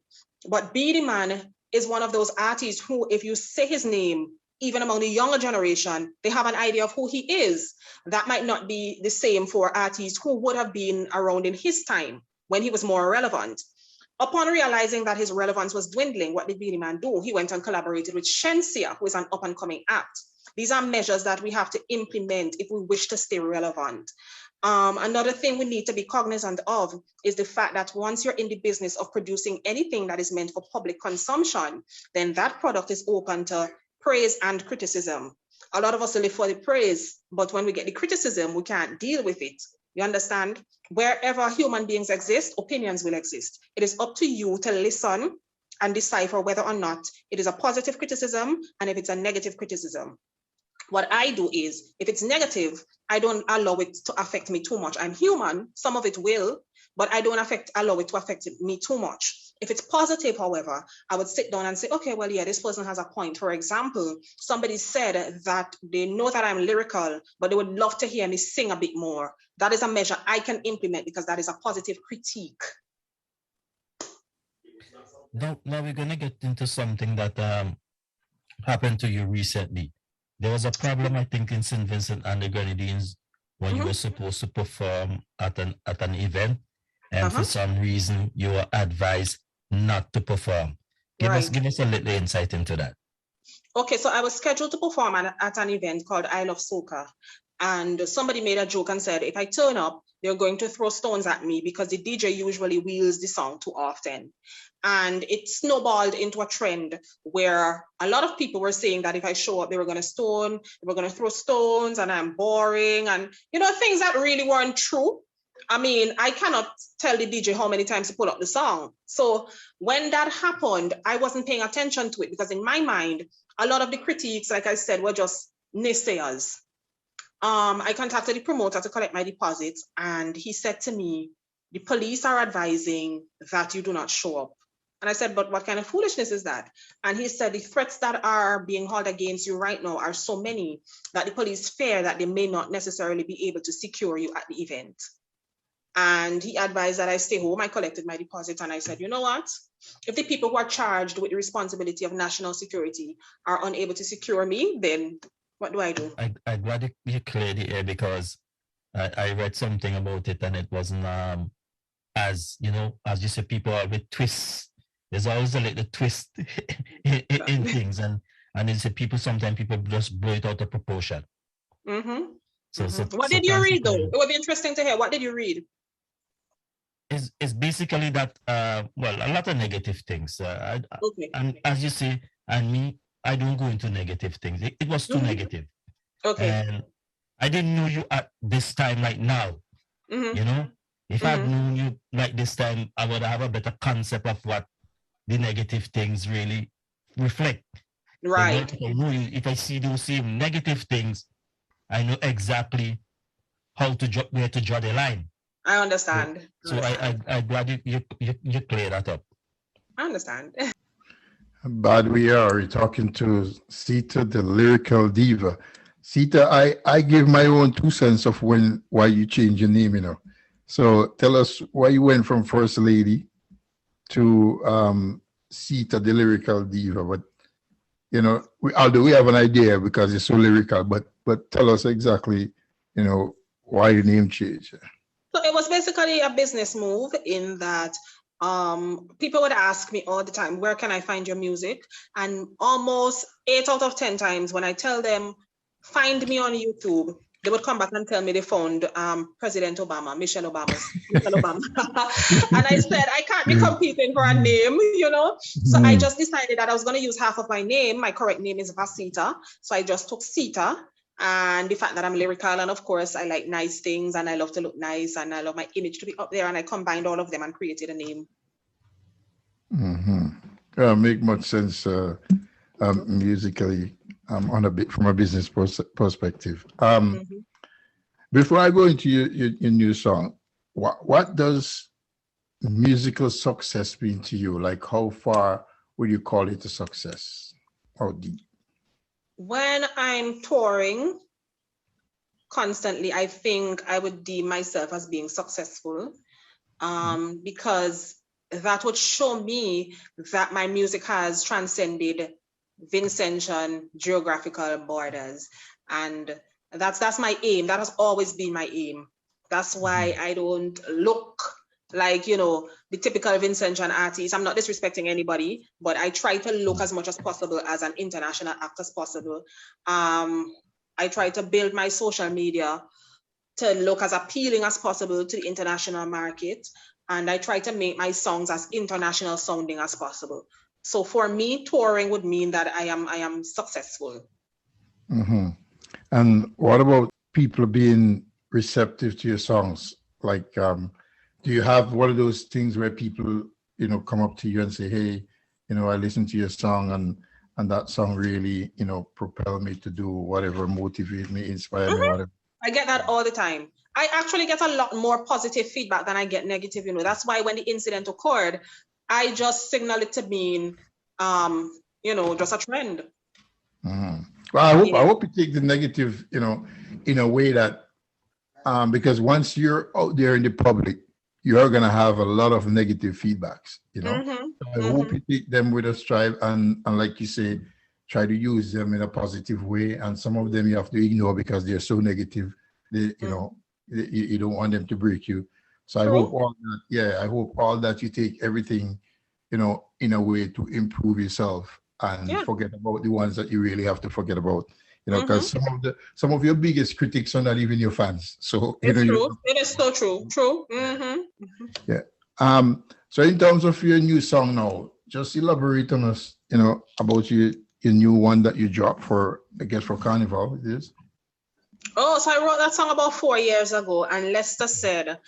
But Beenie Man is one of those artists who, if you say his name, even among the younger generation, they have an idea of who he is. That might not be the same for artists who would have been around in his time when he was more relevant. Upon realizing that his relevance was dwindling, what did Beenie Man do? He went and collaborated with Shensia, who is an up-and-coming act. These are measures that we have to implement if we wish to stay relevant. Another thing we need to be cognizant of is the fact that once you're in the business of producing anything that is meant for public consumption, then that product is open to praise and criticism. A lot of us live for the praise, but when we get the criticism, we can't deal with it. You understand? Wherever human beings exist, opinions will exist. It is up to you to listen and decipher whether or not it is a positive criticism and if it's a negative criticism. What I do is, if it's negative, I don't allow it to affect me too much. I'm human, some of it will, but I don't allow it to affect me too much. If it's positive, however, I would sit down and say, okay, well, yeah, this person has a point. For example, somebody said that they know that I'm lyrical, but they would love to hear me sing a bit more. That is a measure I can implement because that is a positive critique. Now we're going to get into something that happened to you recently. There was a problem, I think, in St. Vincent and the Grenadines when you were supposed to perform at an event, and for some reason you were advised not to perform. Give us a little insight into that. Okay, so I was scheduled to perform at an event called I Love Soca, and somebody made a joke and said, if I turn up, they're going to throw stones at me because the DJ usually wheels the song too often. And it snowballed into a trend where a lot of people were saying that if I show up, they were going to throw stones, and I'm boring, and things that really weren't true. I mean, I cannot tell the DJ how many times to pull up the song. So when that happened, I wasn't paying attention to it because in my mind, a lot of the critiques, like I said, were just naysayers. I contacted the promoter to collect my deposits, and he said to me, the police are advising that you do not show up. And I said, but what kind of foolishness is that? And he said, the threats that are being hauled against you right now are so many that the police fear that they may not necessarily be able to secure you at the event. And he advised that I stay home. I collected my deposit, and I said, you know what? If the people who are charged with the responsibility of national security are unable to secure me, then what do I do? I'd rather you clear the air because I read something about it, and it wasn't as you say, people are with twists. There's always a little twist in things, and it's sometimes people just blow it out of proportion. So what did you read though? It would be interesting to hear. What did you read? It's basically that a lot of negative things. And as you say, and me, I don't go into negative things. It was too negative. Okay. And I didn't know you at this time like now. If I'd known you like this time, I would have a better concept of what the negative things really reflect. Right. If I see those same negative things, I know exactly where to draw the line. I understand. So I'm glad you clear that up. I understand. But we are talking to Sita, the lyrical diva. Sita, I give my own 2 cents of why you changed your name, So tell us why you went from First Lady to Sita, the lyrical diva. But although we have an idea because it's so lyrical, but tell us exactly, why your name changed. So it was basically a business move in that people would ask me all the time, where can I find your music? And almost 8 out of 10 times when I tell them, find me on YouTube, they would come back and tell me they found President Obama, Michelle Obama. And I said, I can't be competing for a name, So I just decided that I was going to use half of my name. My correct name is Vasita. So I just took Sita and the fact that I'm lyrical. And of course, I like nice things and I love to look nice and I love my image to be up there. And I combined all of them and created a name. Make much sense musically. From a business perspective. Before I go into your new song, what does musical success mean to you? Like, how far would you call it a success? How deep? When I'm touring constantly, I think I would deem myself as being successful because that would show me that my music has transcended Vincentian geographical borders, and that's my aim. That has always been my aim. That's why I don't look like, you know, the typical Vincentian artist. I'm not disrespecting anybody, but I try to look as much as possible as an international act as possible. I try to build my social media to look as appealing as possible to the international market. And I try to make my songs as international sounding as possible. So for me, touring would mean that I am successful. Mm-hmm. And what about people being receptive to your songs? Like, do you have one of those things where people, you know, come up to you and say, hey, you know, I listened to your song and that song really, you know, propelled me to do whatever, motivate me, inspire me, whatever? I get that all the time. I actually get a lot more positive feedback than I get negative, you know. That's why when the incident occurred, I just signal it to being, you know, just a trend. Mm-hmm. Well, I hope you take the negative, you know, in a way that, because once you're out there in the public, you are going to have a lot of negative feedbacks, you know. So I hope you take them with a stride and like you say, try to use them in a positive way. And some of them you have to ignore because they're so negative, they, you know, you don't want them to break you. So I hope all that, yeah, I hope all that you take everything, you know, in a way to improve yourself and forget about the ones that you really have to forget about. You know, because some of your biggest critics are not even your fans. So it's you know, true. It is so true. True. Yeah. So in terms of your new song now, just elaborate on us, you know, about your new one that you dropped for, I guess, for Carnival. It is. Oh, so I wrote that song about 4 years ago, and Lester said,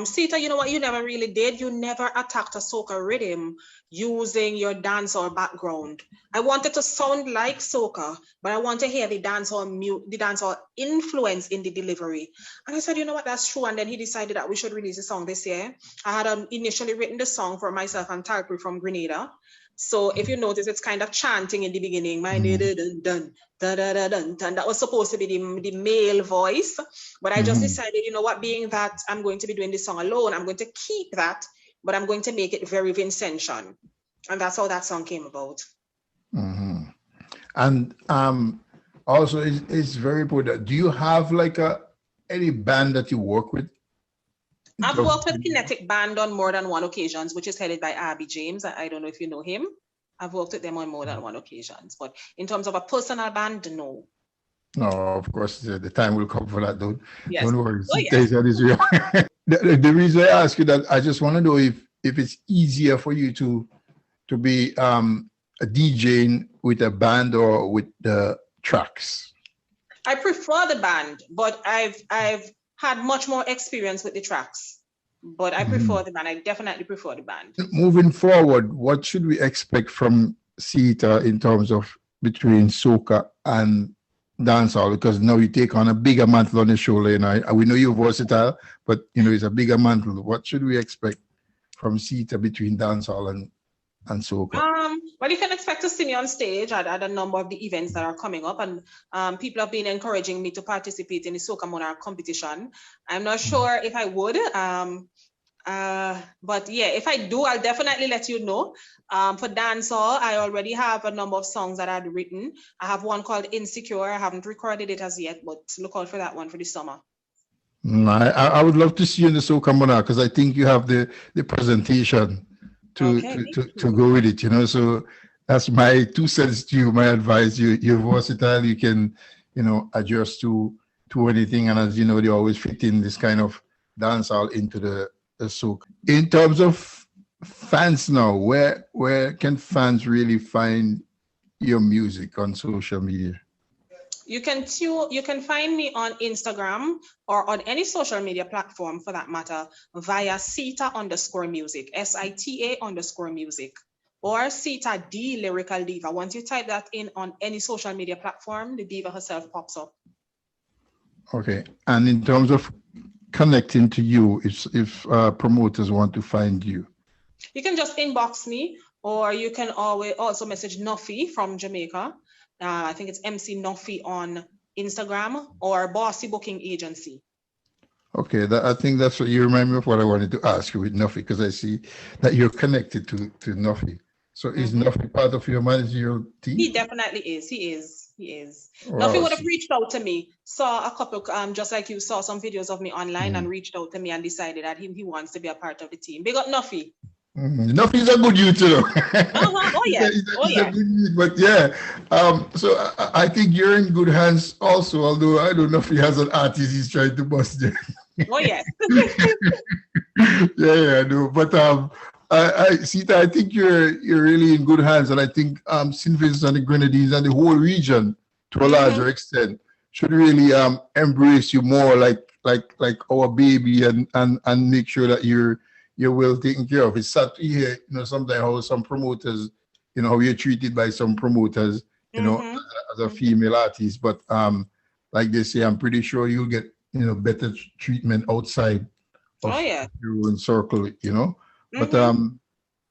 Sita, you know what you never really did? You never attacked a soca rhythm using your dancehall background. I wanted to sound like soca, but I want to hear the dancehall influence in the delivery. And I said, you know what, that's true. And then he decided that we should release a song this year. I had initially written the song for myself and Talpri from Grenada. So if you notice, it's kind of chanting in the beginning. My dun dun dun dun dun dun. That was supposed to be the male voice, but I just decided, you know what, being that I'm going to be doing this song alone, I'm going to keep that, but I'm going to make it very Vincentian, and that's how that song came about. And also, it's very important. Do you have like any band that you work with? I've worked with Kinetic Band on more than one occasions, which is headed by Abby James. I don't know if you know him. I've worked with them on more than one occasions, but in terms of a personal band, no. No, of course, the time will come for that, though. Yes. Don't worry. Oh, yeah. The reason I ask you that, I just want to know if it's easier for you to be a DJing with a band or with the tracks. I prefer the band, but I've had much more experience with the tracks, but I prefer the band. I definitely prefer the band. Moving forward, what should we expect from Sita in terms of between soca and dancehall? Because now you take on a bigger mantle on the shoulder, you know. We know you're versatile, but you know, it's a bigger mantle. What should we expect from Sita between dancehall and soca? Well, you can expect to see me on stage at a number of the events that are coming up, and people have been encouraging me to participate in the Soca Monarch competition. I'm not sure if I would, but yeah, if I do, I'll definitely let you know. For dancehall, I already have a number of songs that I'd written. I have one called Insecure. I haven't recorded it as yet, but look out for that one for the summer. I would love to see you in the Soca Monarch because I think you have the presentation to go with it, you know. So that's my 2 cents to you, my advice. You're versatile, you can, you know, adjust to anything, and as you know, they always fit in this kind of dancehall into the soca. In terms of fans now, where can fans really find your music on social media? You can find me on Instagram or on any social media platform for that matter via Sita_music, SITA_music, or Sita D Lyrical Diva. Once you type that in on any social media platform, the diva herself pops up. Okay. And in terms of connecting to you, if promoters want to find you, you can just inbox me, or you can always also message Nuffy from Jamaica. I think it's MC Nuffy on Instagram, or Bossy Booking Agency. Okay, I think that's what you remind me of what I wanted to ask you with Nuffy, because I see that you're connected to Nuffy. So is Nuffy part of your managerial team? He definitely is. He is. He is. Wow. Nuffy would have reached out to me, saw a couple, just like you saw some videos of me online and reached out to me and decided that he wants to be a part of the team. Big up Nuffy. Nuffy is a good youth, you know. Oh yeah. He's a good youth, but yeah. So I think you're in good hands also, although I don't know if he has an artist he's trying to bust there. Oh yes. Yeah, I know. But Sita, I think you're really in good hands, and I think St. Vincent and the Grenadines and the whole region, to a larger extent, should really embrace you more like our baby, and make sure that you're well taken care of. It's sad to hear, sometimes how some promoters, how you're treated by some promoters, as a female artist. But like they say, I'm pretty sure you'll get better treatment outside of your own circle,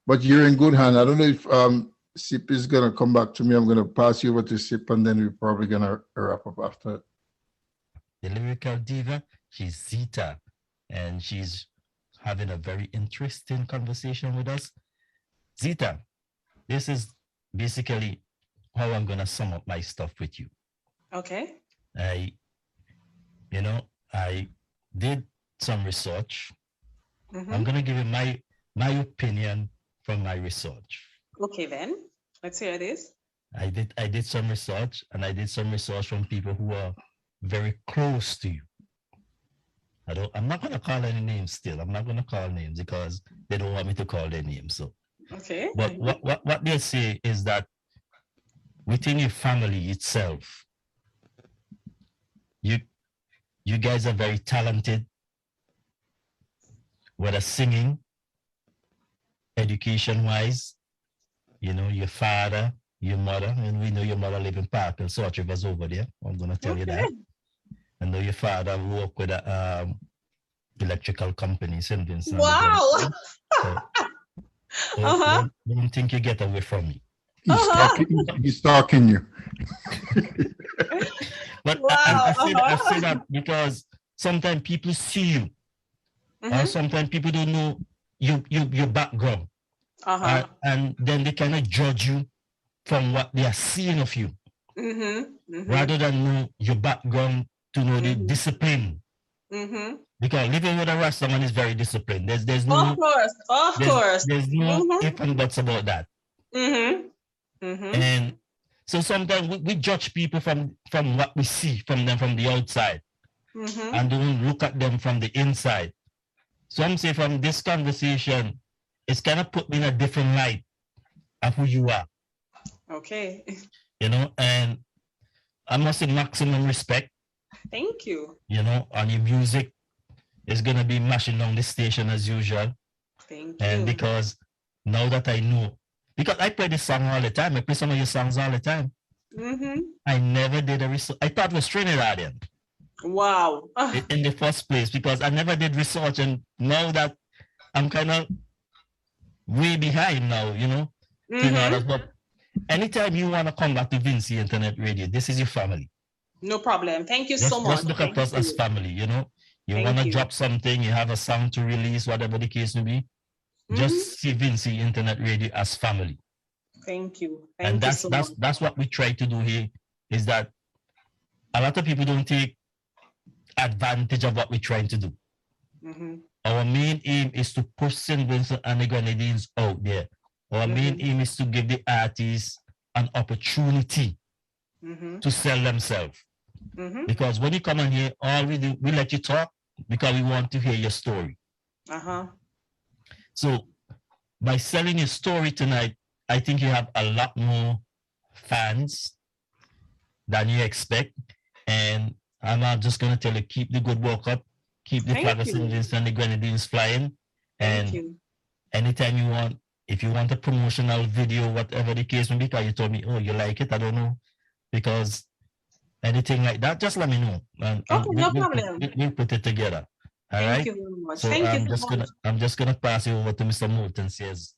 But you're in good hand. I don't know if Sip is gonna come back to me. I'm gonna pass you over to Sip, and then we're probably gonna wrap up after. The lyrical diva, she's Sita, and she's having a very interesting conversation with us. Zita, this is basically how I'm gonna sum up my stuff with you. Okay. I did some research. I'm gonna give you my opinion from my research. Okay, then let's hear this. I did some research, and I did some research from people who are very close to you. I'm not gonna call any names still. I'm not gonna call names because they don't want me to call their names. So okay. But what they say is that within your family itself, you guys are very talented, whether singing, education-wise, your father, your mother, and we know your mother live in Park and South Rivers over there. I'm going to tell you that. I know your father work with a electrical company, St. Vincent. Wow. Don't think you get away from me. He's stalking you. But I say that because sometimes people see you, or sometimes people don't know your background, and then they kind of judge you from what they are seeing of you, rather than know your background to know the discipline. Because living with a Rastaman is very disciplined. There's no, of course. There's no if and buts about that. And so sometimes we judge people from what we see from them from the outside, and don't look at them from the inside. So I'm saying from this conversation, it's kind of put me in a different light of who you are. Okay. And I must say maximum respect. Thank you. On your music is gonna be mashing down the station as usual. Thank you. And you. because now that I know, because I play this song all the time, I play some of your songs all the time. I never did a research. I thought it was Trinidadian. Wow. In the first place, because I never did research, and now that I'm kind of way behind now, But anytime you want to come back to Vinci Internet Radio, this is your family. No problem. Thank you so much. Just look at us as family, You want to drop something, you have a song to release, whatever the case may be. Just see Vinci Internet Radio as family. Thank you. And that's what we try to do here, is that a lot of people don't take advantage of what we're trying to do. Our main aim is to push St. Vincent and the Grenadines out there. Our main aim is to give the artists an opportunity to sell themselves. Because when you come on here, all we do, we let you talk because we want to hear your story. So by selling your story tonight, I think you have a lot more fans than you expect. And I'm just going to tell you, keep the good work up, keep the flag of St. Vincent and the Grenadines flying. And anytime you want, if you want a promotional video, whatever the case may be, because you told me, oh, you like it, I don't know. Because anything like that, just let me know. And no problem. We'll put it together. All right. Thank you very much. So I'm just gonna pass you over to Mr. Moulton. Says.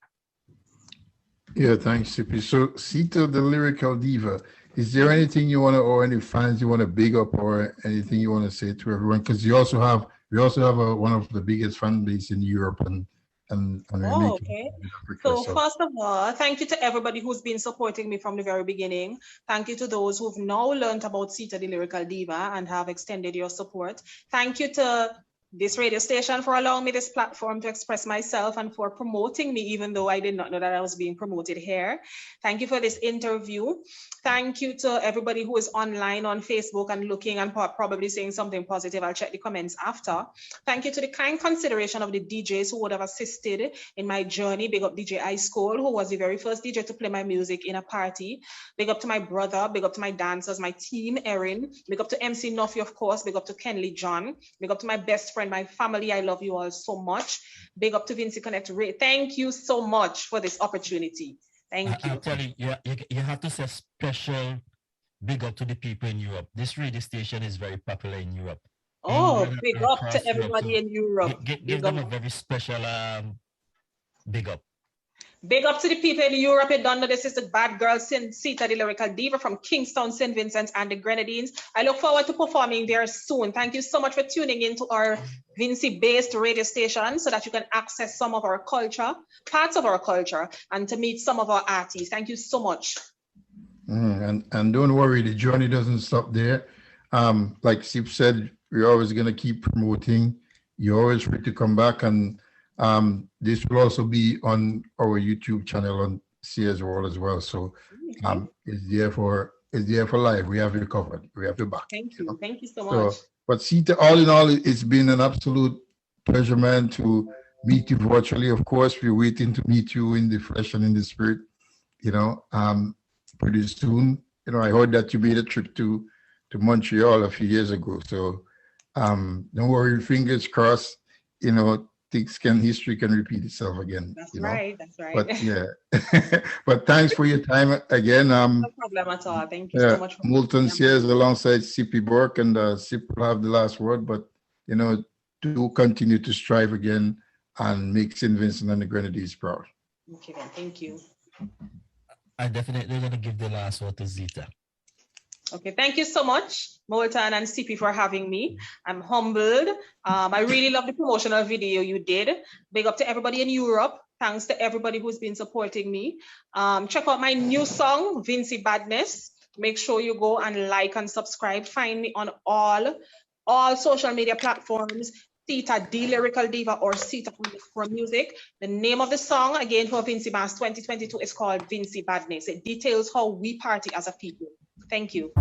Yeah, thanks, Sippy. So Sita, the lyrical diva, is there anything you want to, or any fans you want to big up, or anything you want to say to everyone? Because we also have one of the biggest fan base in Europe, and and we're Oh, making okay. it in Africa. So So first of all, thank you to everybody who's been supporting me from the very beginning. Thank you to those who've now learned about Sita the Lyrical Diva and have extended your support. Thank you to this radio station for allowing me this platform to express myself and for promoting me, even though I did not know that I was being promoted here. Thank you for this interview. Thank you to everybody who is online on Facebook and looking and probably saying something positive. I'll check the comments after. Thank you to the kind consideration of the DJs who would have assisted in my journey. Big up DJ Ice Cole, who was the very first DJ to play my music in a party. Big up to my brother, big up to my dancers, my team, Erin. Big up to MC Nuffy, of course. Big up to Kenley John. Big up to my best friend, my family. I love you all so much. Big up to Vincy Connect Ray. Thank you so much for this opportunity. Thank you. I'll tell you, you have to say special big up to the people in Europe. This radio station is very popular in Europe. Oh, big up to everybody in Europe. Give them a very special big up. Big up to the people in Europe. You don't know this is the bad girl, Sita the Lyrical Diva from Kingston, St. Vincent and the Grenadines. I look forward to performing there soon. Thank you so much for tuning into our Vincy-based radio station so that you can access some of our culture, parts of our culture, and to meet some of our artists. Thank you so much. And don't worry, the journey doesn't stop there. Like Sip said, we're always going to keep promoting. You're always free to come back, and this will also be on our YouTube channel on Sayersworld as well. So it's there for life. We have you covered. We have you back. Thank you. Thank you so much. But Sita, all in all, it's been an absolute pleasure, man, to meet you virtually. Of course, we're waiting to meet you in the flesh and in the spirit, pretty soon. I heard that you made a trip to Montreal a few years ago. So don't worry, fingers crossed, history can repeat itself again. That's right. That's right. But yeah, but thanks for your time again. No problem at all. Thank you so much. Moulton Sears alongside Sippy Burke, and Sip will have the last word, but do continue to strive again and make St. Vincent and the Grenadines proud. Okay, then. Thank you. I definitely going to give the last word to Zita. Okay, thank you so much, Moulton and Sippy, for having me. I'm humbled. I really love the promotional video you did. Big up to everybody in Europe. Thanks to everybody who's been supporting me. Check out my new song, Vincy Badness. Make sure you go and like and subscribe. Find me on all social media platforms. Sita the Lyrical Diva or Sita for music. The name of the song, again, for Vincy Bass 2022 is called Vincy Badness. It details how we party as a people. Thank you.